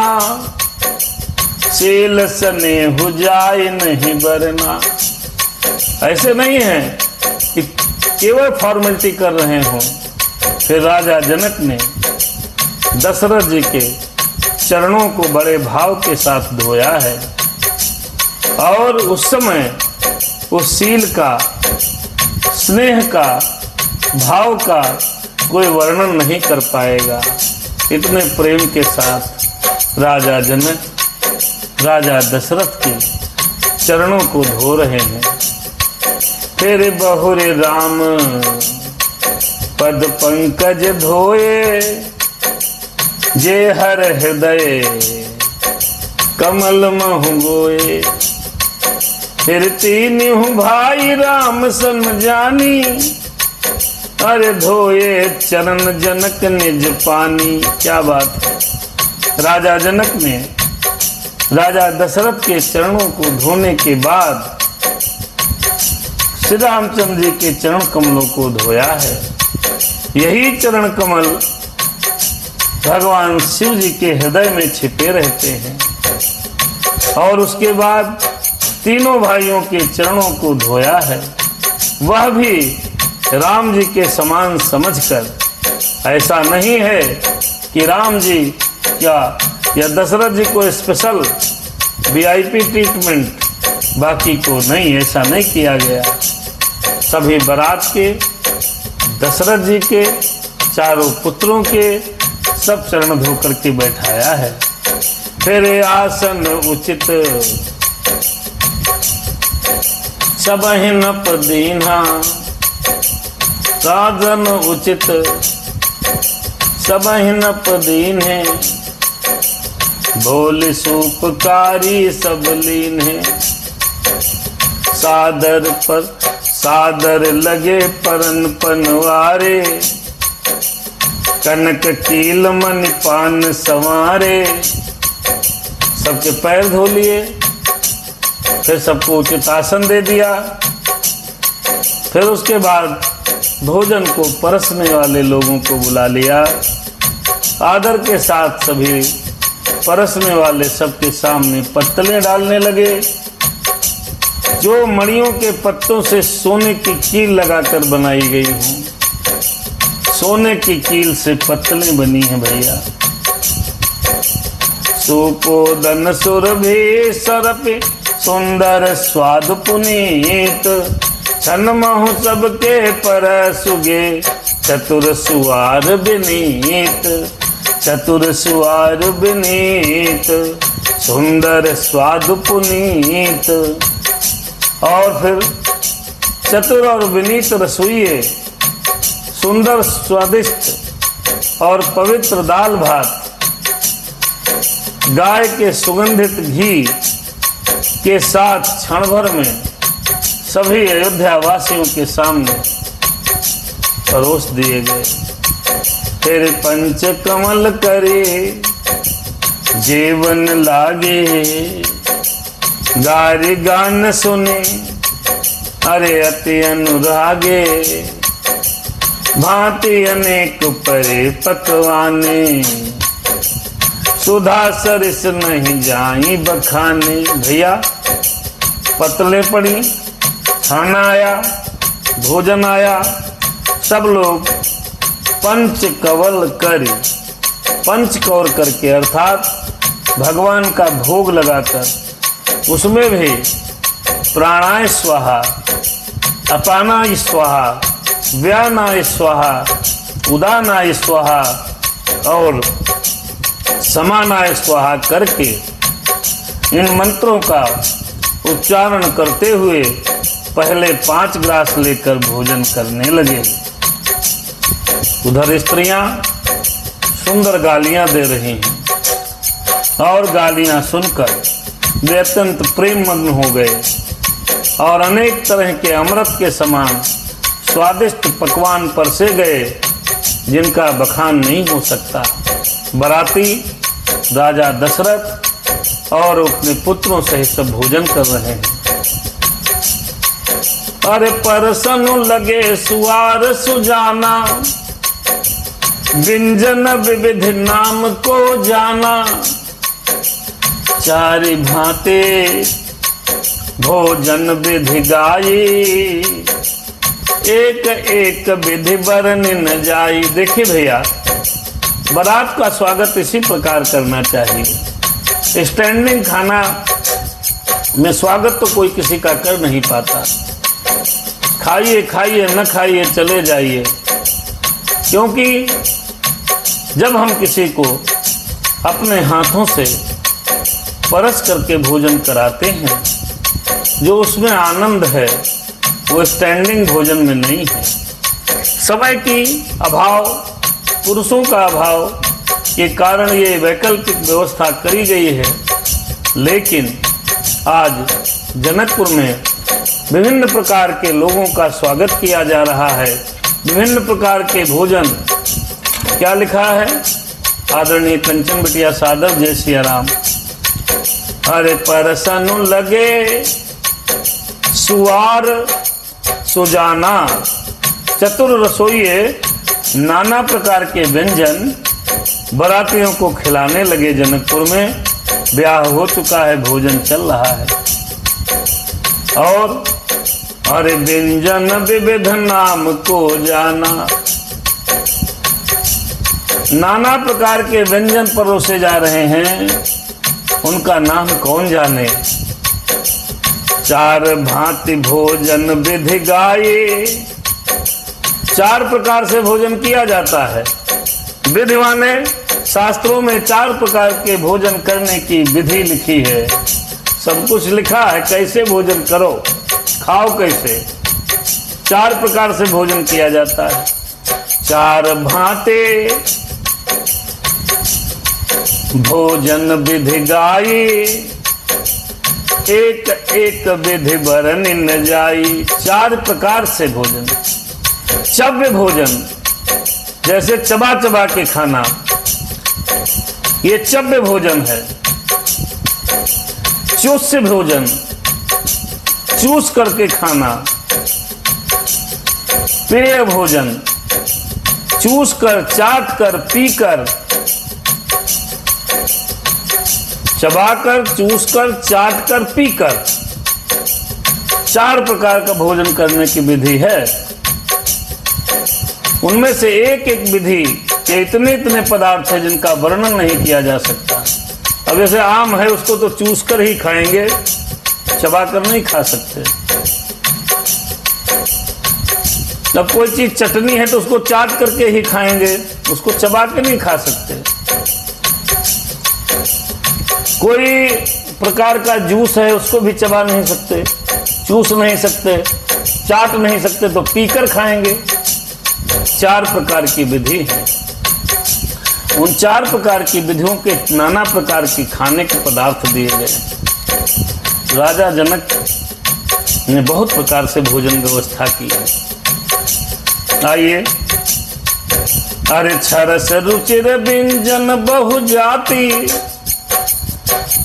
सेल सने हो जाए नहीं बरना। ऐसे नहीं है कि केवल फॉर्मेलिटी कर रहे हो। फिर राजा जनक ने दशरथ जी के चरणों को बड़े भाव के साथ धोया है, और उस समय उस सील का, स्नेह का, भाव का कोई वर्णन नहीं कर पाएगा। इतने प्रेम के साथ राजा जनक राजा दशरथ के चरणों को धो रहे हैं। फिर बहुरे राम पद पंकज धोए, जे हर हृदय कमल महु गोए। फिर तीनों भाई राम सन जानी, अरे धोए चरण जनक निज पानी। क्या बात है। राजा जनक ने राजा दशरथ के चरणों को धोने के बाद श्री रामचंद्र जी के चरण कमलों को धोया है। यही चरण कमल भगवान शिव जी के हृदय में छिपे रहते हैं। और उसके बाद तीनों भाइयों के चरणों को धोया है, वह भी राम जी के समान समझकर। ऐसा नहीं है कि राम जी या दशरथ जी को स्पेशल VIP ट्रीटमेंट, बाकी को नहीं, ऐसा नहीं किया गया। सभी बारात के, दशरथ जी के, चारों पुत्रों के सब चरण धो करके बैठाया है। फिर आसन उचित सबहि नप दीन्हा, साधन उचित सबहि नप दीन्हे, भोले सूपकारी सब लीन्हे। सादर लगे परन पनवारे, कनक कील मणि पान संवारे। सबके पैर धो लिए, फिर सबको उचित आसन दे दिया। फिर उसके बाद भोजन को परसने वाले लोगों को बुला लिया। आदर के साथ सभी परसने वाले सबके सामने पत्तलें डालने लगे, जो मणियों के पत्तों से सोने की कील लगाकर बनाई गई हूँ। सोने की कील से पत्तलें बनी हैं भैया। सुपोदन सुरभि सरपि सुंदर स्वाद पुनीत, छन महु सबके परसुगे चतुर सुवार विनीत। चतुर सुवार विनीत, सुंदर स्वाद पुनीत। और फिर चतुर और विनीत रसोइये सुंदर स्वादिष्ट और पवित्र दाल भात, गाय के सुगंधित घी के साथ क्षण भर में सभी अयोध्या वासियों के सामने परोस दिए गए। फिर पंच कमल करे जीवन लागे, गारी गान सुने अरे अति अनुरागे। भांति अनेक परे पकवाने, सुधा सरिस नहीं जाई बखाने। भैया पतले पड़ी, खाना आया, भोजन आया, सब लोग पंच कवल करी, पंच कौर करके अर्थात भगवान का भोग लगाकर उसमें भी प्राणाय स्वाहा, अपानाय स्वाहा, व्यानाय स्वाहा, उदानाय स्वाहा और समानाय स्वाहा करके इन मंत्रों का उच्चारण करते हुए पहले 5 ग्लास लेकर भोजन करने लगे। उधर स्त्रियां सुंदर गालियां दे रही हैं और गालियां सुनकर वे अत्यंत प्रेम मग्न हो गए और अनेक तरह के अमृत के समान स्वादिष्ट पकवान परसे गए जिनका बखान नहीं हो सकता। बराती राजा दशरथ और अपने पुत्रों सहित सब भोजन कर रहे हैं। अरे परसनु लगे सुवार सुजाना, व्यंजन विविध नाम को जाना। चारि भांते भोजन विधि गाई, एक एक विधि बरन न जाई। देखिए भैया, बारात का स्वागत इसी प्रकार करना चाहिए। स्टैंडिंग खाना में स्वागत तो कोई किसी का कर नहीं पाता। खाइए खाइए, न खाइए चले जाइए। क्योंकि जब हम किसी को अपने हाथों से परस करके भोजन कराते हैं, जो उसमें आनंद है वो स्टैंडिंग भोजन में नहीं है। समय की अभाव, पुरुषों का अभाव के कारण ये वैकल्पिक व्यवस्था करी गई है, लेकिन आज जनकपुर में विभिन्न प्रकार के लोगों का स्वागत किया जा रहा है। विभिन्न प्रकार के भोजन, क्या लिखा है? आदरणीय कंचन बिटिया सादर, जय सिया राम। अरे परसनु लगे सुवार सुजाना, चतुर रसोइये नाना प्रकार के व्यंजन बारातियों को खिलाने लगे। जनकपुर में ब्याह हो चुका है, भोजन चल रहा है। और अरे व्यंजन विविध नाम को जाना, नाना प्रकार के व्यंजन परोसे जा रहे हैं, उनका नाम कौन जाने। चार भांति भोजन विधि गाये, चार प्रकार से भोजन किया जाता है। विधि माने शास्त्रों में चार प्रकार के भोजन करने की विधि लिखी है। सब कुछ लिखा है, कैसे भोजन करो, खाओ कैसे। चार प्रकार से भोजन किया जाता है। चार भांति भोजन विधि गाई, एक एक विधि बरनि न जाई। चार प्रकार से भोजन। चव्य भोजन, जैसे चबा चबा के खाना, ये चव्य भोजन है। चूस्य भोजन, चूस करके खाना। पेय भोजन, चूस कर, चाट कर, पी कर, चबाकर, चूस कर, चाट कर, पी कर। चार प्रकार का भोजन करने की विधि है। उनमें से एक एक विधि के इतने इतने पदार्थ है जिनका वर्णन नहीं किया जा सकता। अब जैसे आम है, उसको तो चूस कर ही खाएंगे, चबा कर नहीं खा सकते। जब कोई चीज चटनी है तो उसको चाट करके ही खाएंगे, उसको चबा के नहीं खा सकते। कोई प्रकार का जूस है, उसको भी चबा नहीं सकते, चूस नहीं सकते, चाट नहीं सकते, तो पीकर खाएंगे। चार प्रकार की विधि है। उन चार प्रकार की विधियों के नाना प्रकार की खाने के पदार्थ दिए गए। राजा जनक ने बहुत प्रकार से भोजन व्यवस्था की है। आइए। अरे छरस रुचिर व्यंजन बहु जाति,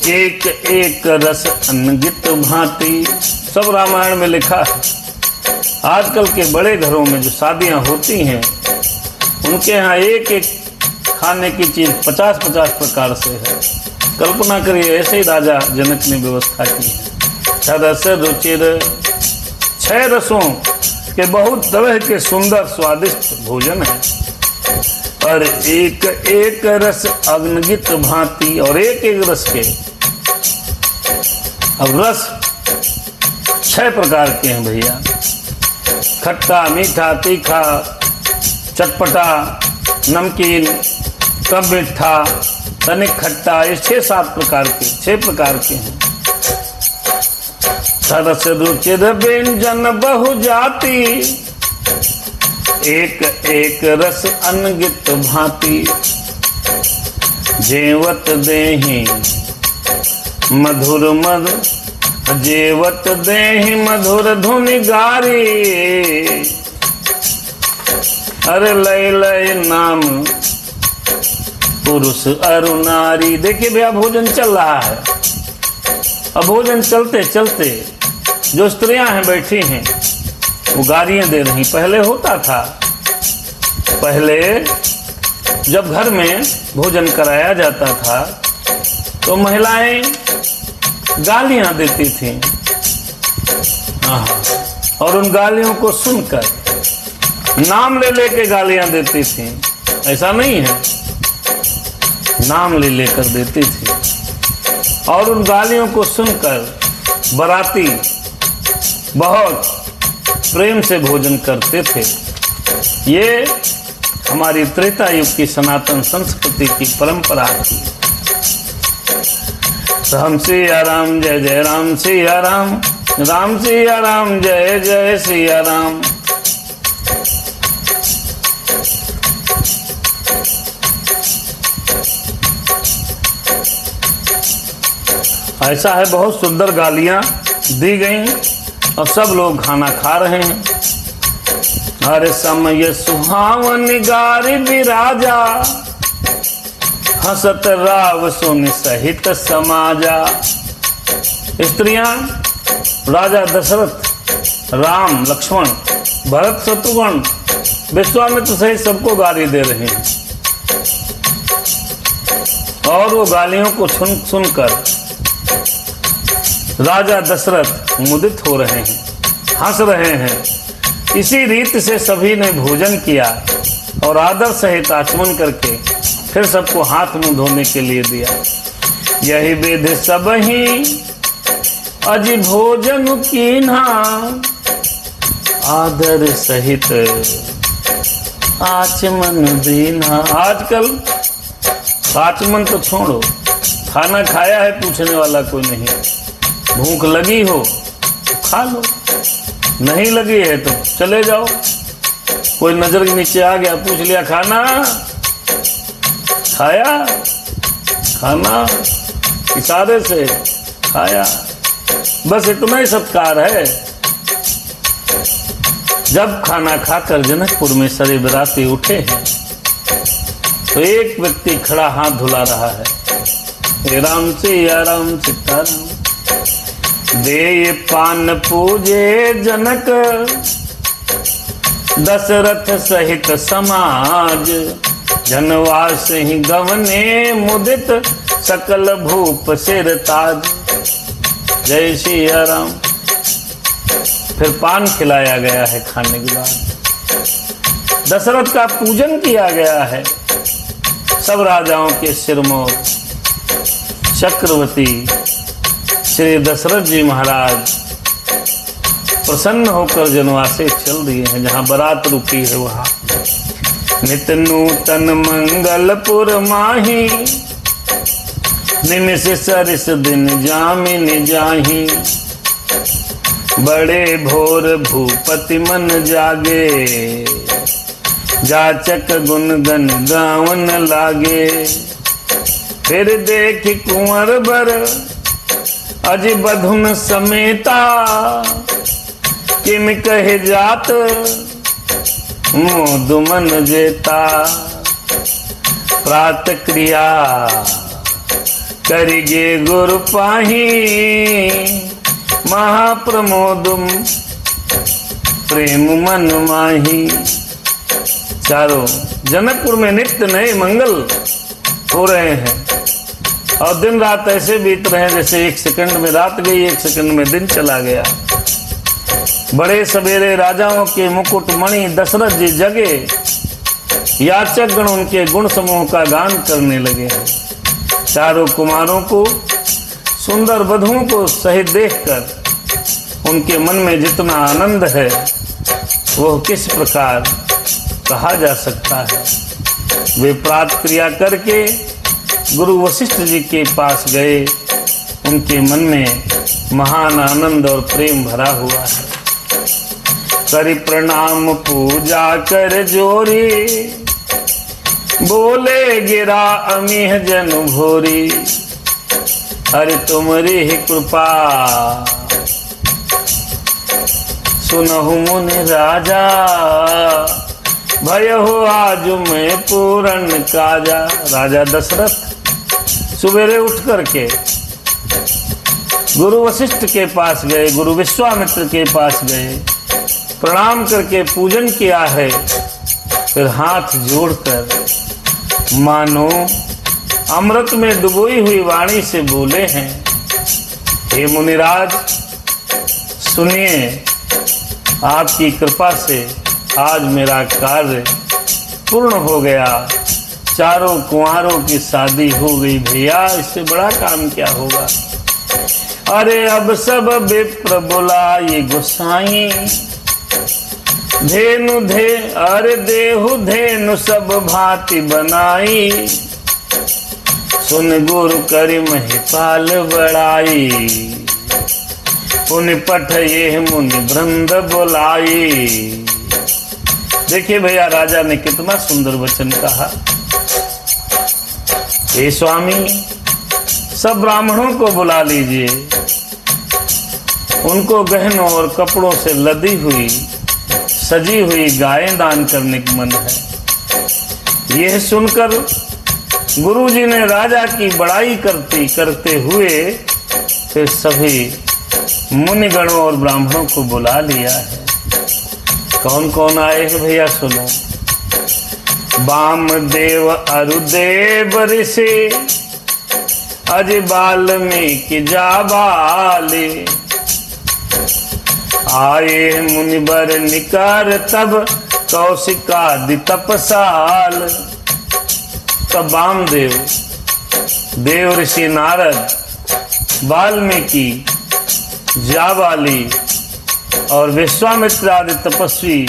एक एक रस अनगित भांति। सब रामायण में लिखा है। आजकल के बड़े घरों में जो शादियां होती हैं, उनके यहाँ एक एक खाने की चीज 50-50 प्रकार से है। कल्पना करिए, ऐसे ही राजा जनक ने व्यवस्था की है। छरस रुचिर, 6 रसों के बहुत तरह के सुंदर स्वादिष्ट भोजन है। और एक एक रस अग्नगित भांति, और एक एक रस के, अब रस 6 प्रकार के हैं भैया। खट्टा, मीठा, तीखा, चटपटा, नमकीन, कम मीठा, तनिक खट्टा, ये 6-7 प्रकार के, 6 प्रकार के हैं। सरस रुचिर व्यंजन बहु जाति, एक एक रस अनगित भांति। जेवत देहि मधुर मद, जेवत देहि मधुर धुनि गारी। अरे लय लय नाम पुरुष अरु नारी। देखिए भैया, भोजन चल रहा है। अब भोजन चलते चलते जो स्त्रियां हैं बैठी हैं, वो गालियां दे रही। पहले होता था, पहले जब घर में भोजन कराया जाता था तो महिलाएं गालियां देती थीं। और उन गालियों को सुनकर नाम ले लेके गालियां देती थीं। ऐसा नहीं है, नाम ले लेकर देती थी। और उन गालियों को सुनकर बाराती बहुत प्रेम से भोजन करते थे। ये हमारी त्रेता युग की सनातन संस्कृति की परंपरा थी। राम सिया राम, जय जय राम सिया राम, राम सिया राम, जय जय सिया राम। ऐसा है, बहुत सुंदर गालियां दी गई और सब लोग खाना खा रहे हैं। हर समय सुहावन गारी विराजा, हसत राव सुन सहित समाजा। स्त्रियां राजा दशरथ, राम लक्ष्मण, भरत शत्रुघ्न, विश्वामित्र सहित सबको गाली दे रहे हैं और वो गालियों को सुनकर राजा दशरथ मुदित हो रहे हैं, हंस रहे हैं। इसी रीत से सभी ने भोजन किया और आदर सहित आचमन करके फिर सबको हाथ मुंह धोने के लिए दिया। यही विधि सबही अज भोजन कीन्हा, आदर सहित आचमन दीन्हा। आजकल आचमन तो छोड़ो, खाना खाया है पूछने वाला कोई नहीं। भूख लगी हो तो खा लो, नहीं लगी है तो चले जाओ। कोई नजर के नीचे आ गया, पूछ लिया खाना खाया, खाना इशारे से खाया, बस इतना ही सत्कार है। जब खाना खाकर जनकपुर में सारे बराती उठे हैं तो एक व्यक्ति खड़ा हाथ धुला रहा है। हे राम सिया राम सीताराम। दे पान पूजे जनक, दशरथ सहित समाज। जनवास ही गवने मुदित, सकल भूप सिर ताज। जय सिया राम। फिर पान खिलाया गया है खाने के बाद। दशरथ का पूजन किया गया है। सब राजाओं के सिरमौर चक्रवर्ती श्री दशरथ जी महाराज प्रसन्न होकर जनवासे चल दिए हैं। जहां बारात रुकी है वहां नित नूतन मंगलपुर माही, निमिष सरिस दिन जामिन जाही। बड़े भोर भूपति मन जागे, जाचक गुन गन गावन लागे। फिर देख कुंवर बर अज बधुन समेता, किम कहे जात मोद मन जेता। प्रात क्रिया करिगे गुरु पाही, महाप्रमोदुम प्रेम मन माही। चारों जनकपुर में नित्य नए मंगल हो रहे हैं और दिन रात ऐसे बीत रहे हैं जैसे एक सेकंड में रात गई, एक सेकंड में दिन चला गया। बड़े सवेरे राजाओं के मुकुट मणि दशरथ जी जगे, याचक गण उनके गुण समूह का गान करने लगे हैं। चारों कुमारों को, सुंदर वधुओं को सहित देखकर उनके मन में जितना आनंद है वह किस प्रकार कहा जा सकता है। वे प्रात क्रिया करके गुरु वशिष्ठ जी के पास गए। उनके मन में महान आनंद और प्रेम भरा हुआ है। करि प्रणाम पूजा कर जोरी, बोले गिरा अमीह जन भोरी। अरे तुम्हारी ही कृपा सुनहु मुनि राजा, भय हो आज में पूर्ण काजा। राजा दशरथ सुबेरे उठ करके गुरु वशिष्ठ के पास गए, गुरु विश्वामित्र के पास गए, प्रणाम करके पूजन किया है। फिर हाथ जोड़कर मानो अमृत में डुबोई हुई वाणी से बोले हैं, हे मुनिराज सुनिए, आपकी कृपा से आज मेरा कार्य पूर्ण हो गया। चारों कुंवारों की शादी हो गई भैया, इससे बड़ा काम क्या होगा। अरे अब सब विप्र बुलाए गोसाई, धेनु अरे देहु धेनु सब भांति बनाई। सुन गुरु करि महिपाल बड़ाई, पुनि पठ ये मुनि वृंद बुलाई। देखिए भैया राजा ने कितना सुंदर वचन कहा। हे स्वामी, सब ब्राह्मणों को बुला लीजिए, उनको गहनों और कपड़ों से लदी हुई सजी हुई गायें दान करने का मन है। यह सुनकर गुरुजी ने राजा की बड़ाई करते हुए फिर सभी मुनिगणों और ब्राह्मणों को बुला लिया है। कौन कौन आए हैं भैया सुनो। वामदेव अरुदेव ऋषि अज वाल्मीकि जाबाले आए मुनिवर निकर तब कौशिकादि तपसाल। तब वामदेव, देव ऋषि नारद, वाल्मीकि, जाबाली और विश्वामित्र आदि तपस्वी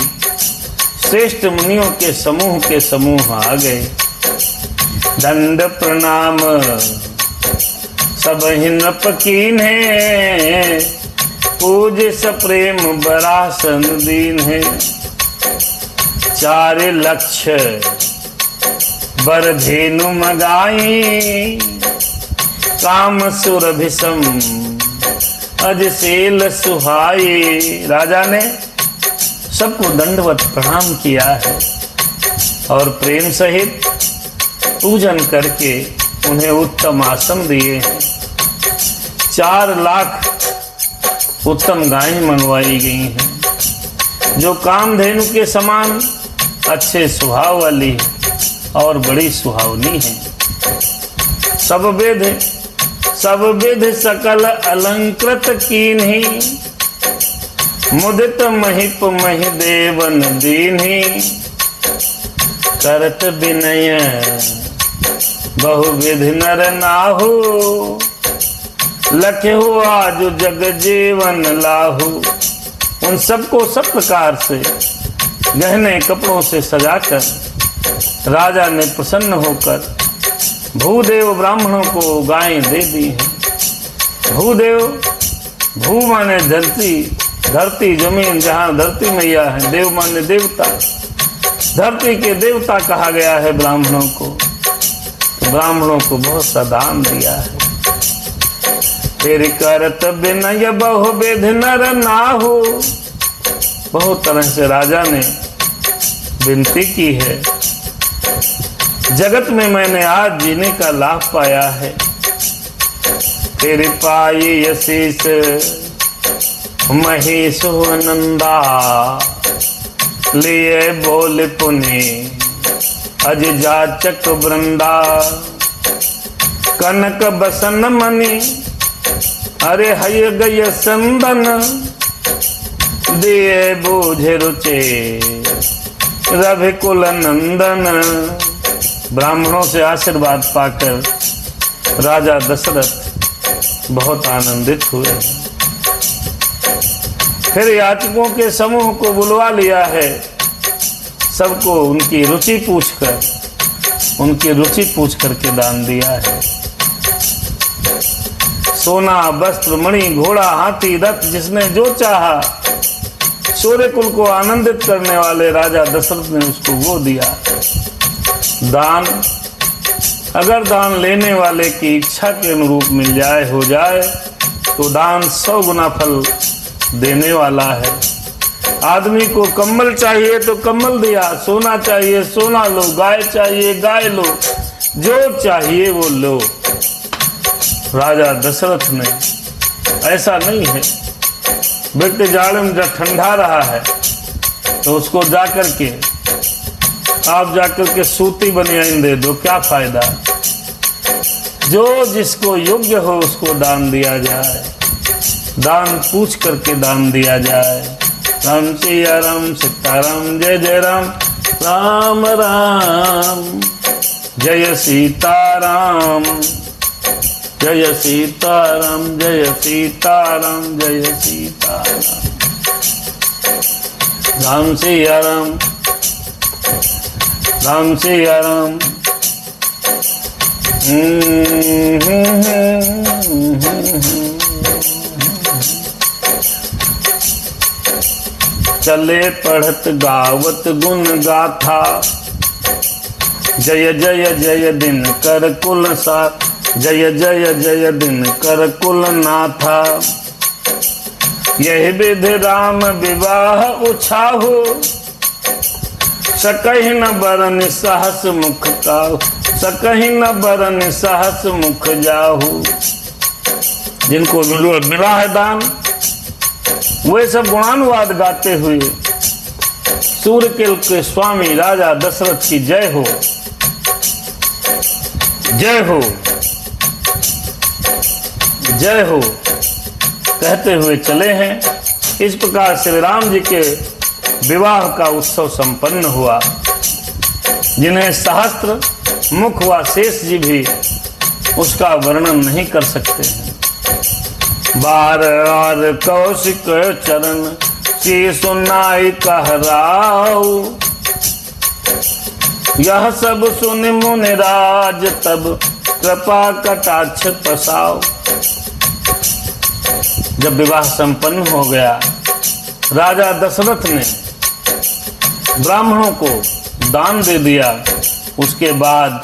श्रेष्ठ मुनियों के समूह आ गए। दंड प्रणाम सब नृप कीन्हे पूज सप्रेम बरासन दीन है। 4 लक्ष्य बरधेनु मगाई काम सुरभिसम अजसेल सुहाई। राजा ने सबको दंडवत प्रणाम किया है और प्रेम सहित पूजन करके उन्हें उत्तम आसन दिए हैं। 4 लाख उत्तम गायें मंगवाई गई हैं जो कामधेनु के समान अच्छे स्वभाव वाली है और बड़ी सुहावनी है। सब विध सकल अलंकृत कीन्ही मुदित महिप महि देवन दीन्ही। करत विनय बहुविध नर नाहु लख्यो आज जग जीवन लाहु। उन सबको सब प्रकार से गहने कपड़ों से सजाकर राजा ने प्रसन्न होकर भूदेव ब्राह्मणों को गायें दे दी हैं। भूदेव, भू माने धरती जमीन जहां धरती मैया है, देव माने देवता, धरती के देवता कहा गया है ब्राह्मणों को। ब्राह्मणों को बहुत सा दान दिया है। फिर करत विनय बहुविध नर नाहु। बहुत तरह से राजा ने विनती की है। जगत में मैंने आज जीने का लाभ पाया है। फिर पाई यशीष महेश नंदा लिए बोल पुनि अज जाचक वृंदा। कनक बसन मणि अरे हय गय संदन दिए बूझे रुचे रविकुल नंदन। ब्राह्मणों से आशीर्वाद पाकर राजा दशरथ बहुत आनंदित हुए। फिर याचकों के समूह को बुलवा लिया है। सबको उनकी रुचि पूछ करके दान दिया है। सोना, वस्त्र, मणि, घोड़ा, हाथी, रथ जिसने जो चाहा, सूर्य कुल को आनंदित करने वाले राजा दशरथ ने उसको वो दिया दान। अगर दान लेने वाले की इच्छा के अनुरूप मिल जाए, हो जाए, तो दान 100 गुना फल देने वाला है। आदमी को कंबल चाहिए तो कंबल दिया, सोना चाहिए सोना लो, गाय चाहिए गाय लो, जो चाहिए वो लो। राजा दशरथ ने ऐसा नहीं है। व्यक्ति जाड़े में जब ठंडा रहा है तो उसको आप जाकर के सूती बनियान दे दो, क्या फायदा। जो जिसको योग्य हो उसको दान दिया जाए, दान पूछ करके दान दिया जाए। राम सिया राम सीताराम जय जय राम, राम राम जय सीताराम, जय सीताराम जय सीताराम जय सीताराम। राम सिया राम, राम सिया राम। चले पढ़त गावत गुण गाथा, जय जय जय दिन कर कुल सा, जय जय जय दिन कर कुल नाथा। यही विधि राम विवाह उछाहु, सकहि न बरन सहस मुख काहू, सकहि न बरन सहस मुख जाहू। जिनको मिला है दान वे सब गुणानुवाद गाते हुए सूर्यकुल के स्वामी राजा दशरथ की जय हो, जय हो, जय हो कहते हुए चले हैं। इस प्रकार श्री राम जी के विवाह का उत्सव संपन्न हुआ, जिन्हें सहस्त्र मुख व शेष जी भी उसका वर्णन नहीं कर सकते हैं। बार और कौशिक चरण की सुनाई कहराऊ, यह सब सुन मुनिराज तब कृपा कटाक्ष पसाओ। जब विवाह संपन्न हो गया, राजा दशरथ ने ब्राह्मणों को दान दे दिया। उसके बाद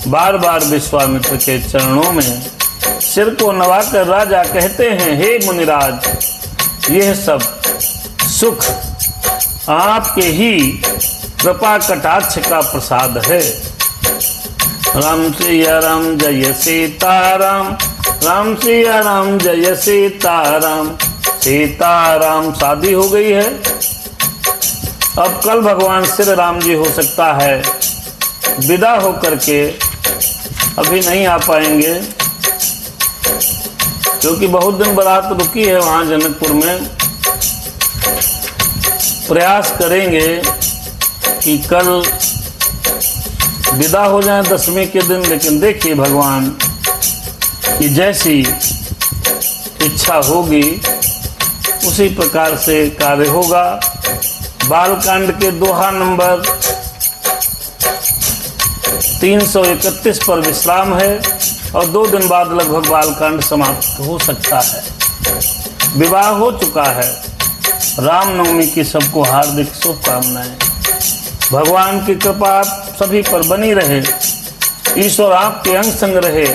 बार बार विश्वामित्र के चरणों में सिर को नवाकर राजा कहते हैं, हे मुनिराज, यह सब सुख आपके ही कृपा कटाक्ष का प्रसाद है। राम सिया राम जय सीताराम, राम सिया राम जय सीताराम, सीताराम। शादी हो गई है। अब कल भगवान श्री राम जी हो सकता है विदा होकर के अभी नहीं आ पाएंगे, क्योंकि बहुत दिन बारात रुकी है वहां जनकपुर में। प्रयास करेंगे कि कल विदा हो जाए दशमी के दिन, लेकिन देखिए भगवान की जैसी इच्छा होगी उसी प्रकार से कार्य होगा। बालकांड के दोहा नंबर 331 पर विश्राम है और 2 दिन बाद लगभग बालकांड समाप्त हो सकता है। विवाह हो चुका है। रामनवमी की सबको हार्दिक शुभकामनाएं। भगवान की कृपा आप सभी पर बनी रहे, ईश्वर आपके अंग संग रहे,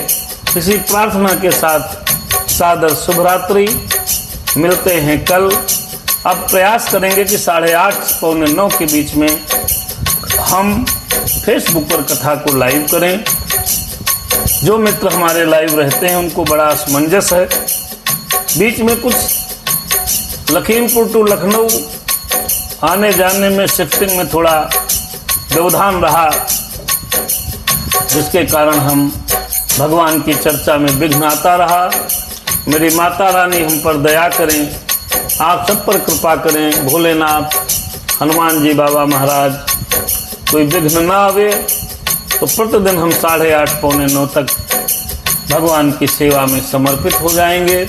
इसी प्रार्थना के साथ सादर शुभरात्रि। मिलते हैं कल। अब प्रयास करेंगे कि 8:30 पौने 9 के बीच में हम फेसबुक पर कथा को लाइव करें। जो मित्र हमारे लाइव रहते हैं उनको बड़ा असमंजस है। बीच में कुछ लखीमपुर टू लखनऊ आने जाने में शिफ्टिंग में थोड़ा व्यवधान रहा, जिसके कारण हम भगवान की चर्चा में विघ्न आता रहा। मेरी माता रानी हम पर दया करें, आप सब पर कृपा करें। भोलेनाथ, हनुमान जी, बाबा महाराज, कोई विघ्न ना आवे तो प्रतिदिन हम 8:30 पौने 9 तक भगवान की सेवा में समर्पित हो जाएंगे।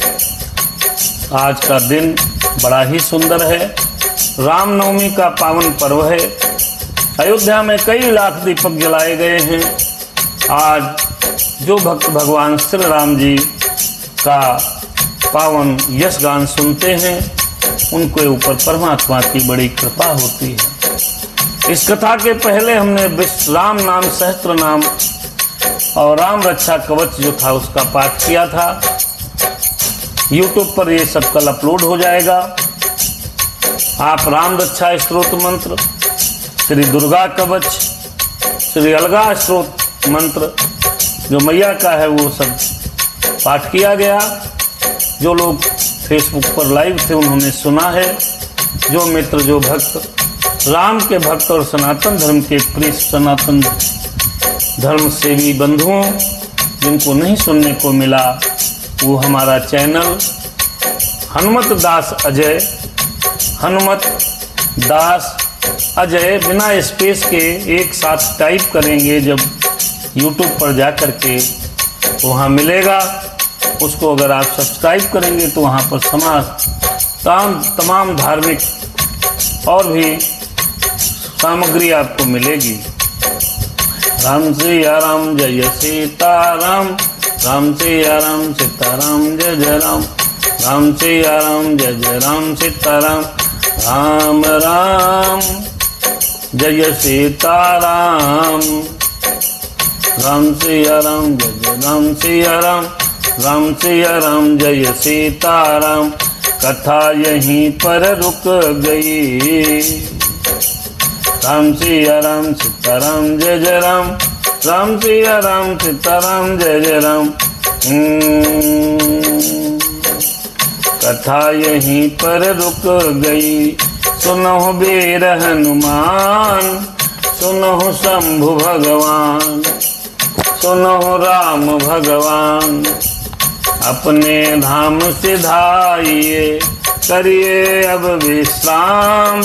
आज का दिन बड़ा ही सुंदर है। रामनवमी का पावन पर्व है। अयोध्या में कई लाख दीपक जलाए गए हैं। आज जो भक्त भगवान श्री राम जी का पावन यश गान सुनते हैं उनके ऊपर परमात्मा की बड़ी कृपा होती है। इस कथा के पहले हमने राम नाम सहस्त्र नाम और राम रक्षा कवच जो था उसका पाठ किया था। YouTube पर ये सब कल अपलोड हो जाएगा। आप राम रक्षा स्तोत्र मंत्र, श्री दुर्गा कवच, श्री अलगा स्तोत्र मंत्र जो मैया का है वो सब पाठ किया गया। जो लोग फेसबुक पर लाइव थे उन्होंने सुना है। जो मित्र, जो भक्त, राम के भक्त और सनातन धर्म के प्रिय सनातन धर्म सेवी बंधुओं, जिनको नहीं सुनने को मिला, वो हमारा चैनल हनुमत दास अजय, हनुमत दास अजय बिना स्पेस के एक साथ टाइप करेंगे जब YouTube पर जा कर के वहाँ मिलेगा। उसको अगर आप सब्सक्राइब करेंगे तो वहाँ पर तमाम धार्मिक और भी सामग्री आपको मिलेगी। राम सिया राम जय सीताराम, राम सिया राम सीताराम जय जय राम, राम सिया राम जय जय राम सीताराम, राम राम जय सीताराम, राम सिया राम जय जय राम सिया राम, राम सिया राम जय सीताराम। कथा यहीं पर रुक गई। राम सिया राम सीताराम जय जय राम, राम सिया राम सीताराम जय जय राम। कथा यहीं पर रुक गई। सुनो वीर हनुमान, सुनो शंभु भगवान, सुनो राम भगवान, अपने धाम सिधाइए, करिए अब विश्राम।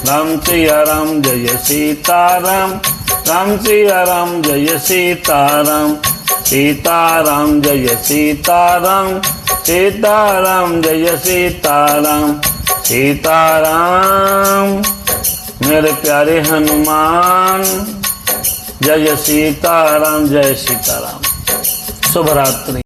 राम सिया राम जय सीताराम, राम सिया राम जय सीताराम, सीताराम जय सीताराम, सीताराम जय सीताराम, सीताराम। मेरे प्यारे हनुमान, जय सीताराम, जय सीताराम। शुभ रात्रि।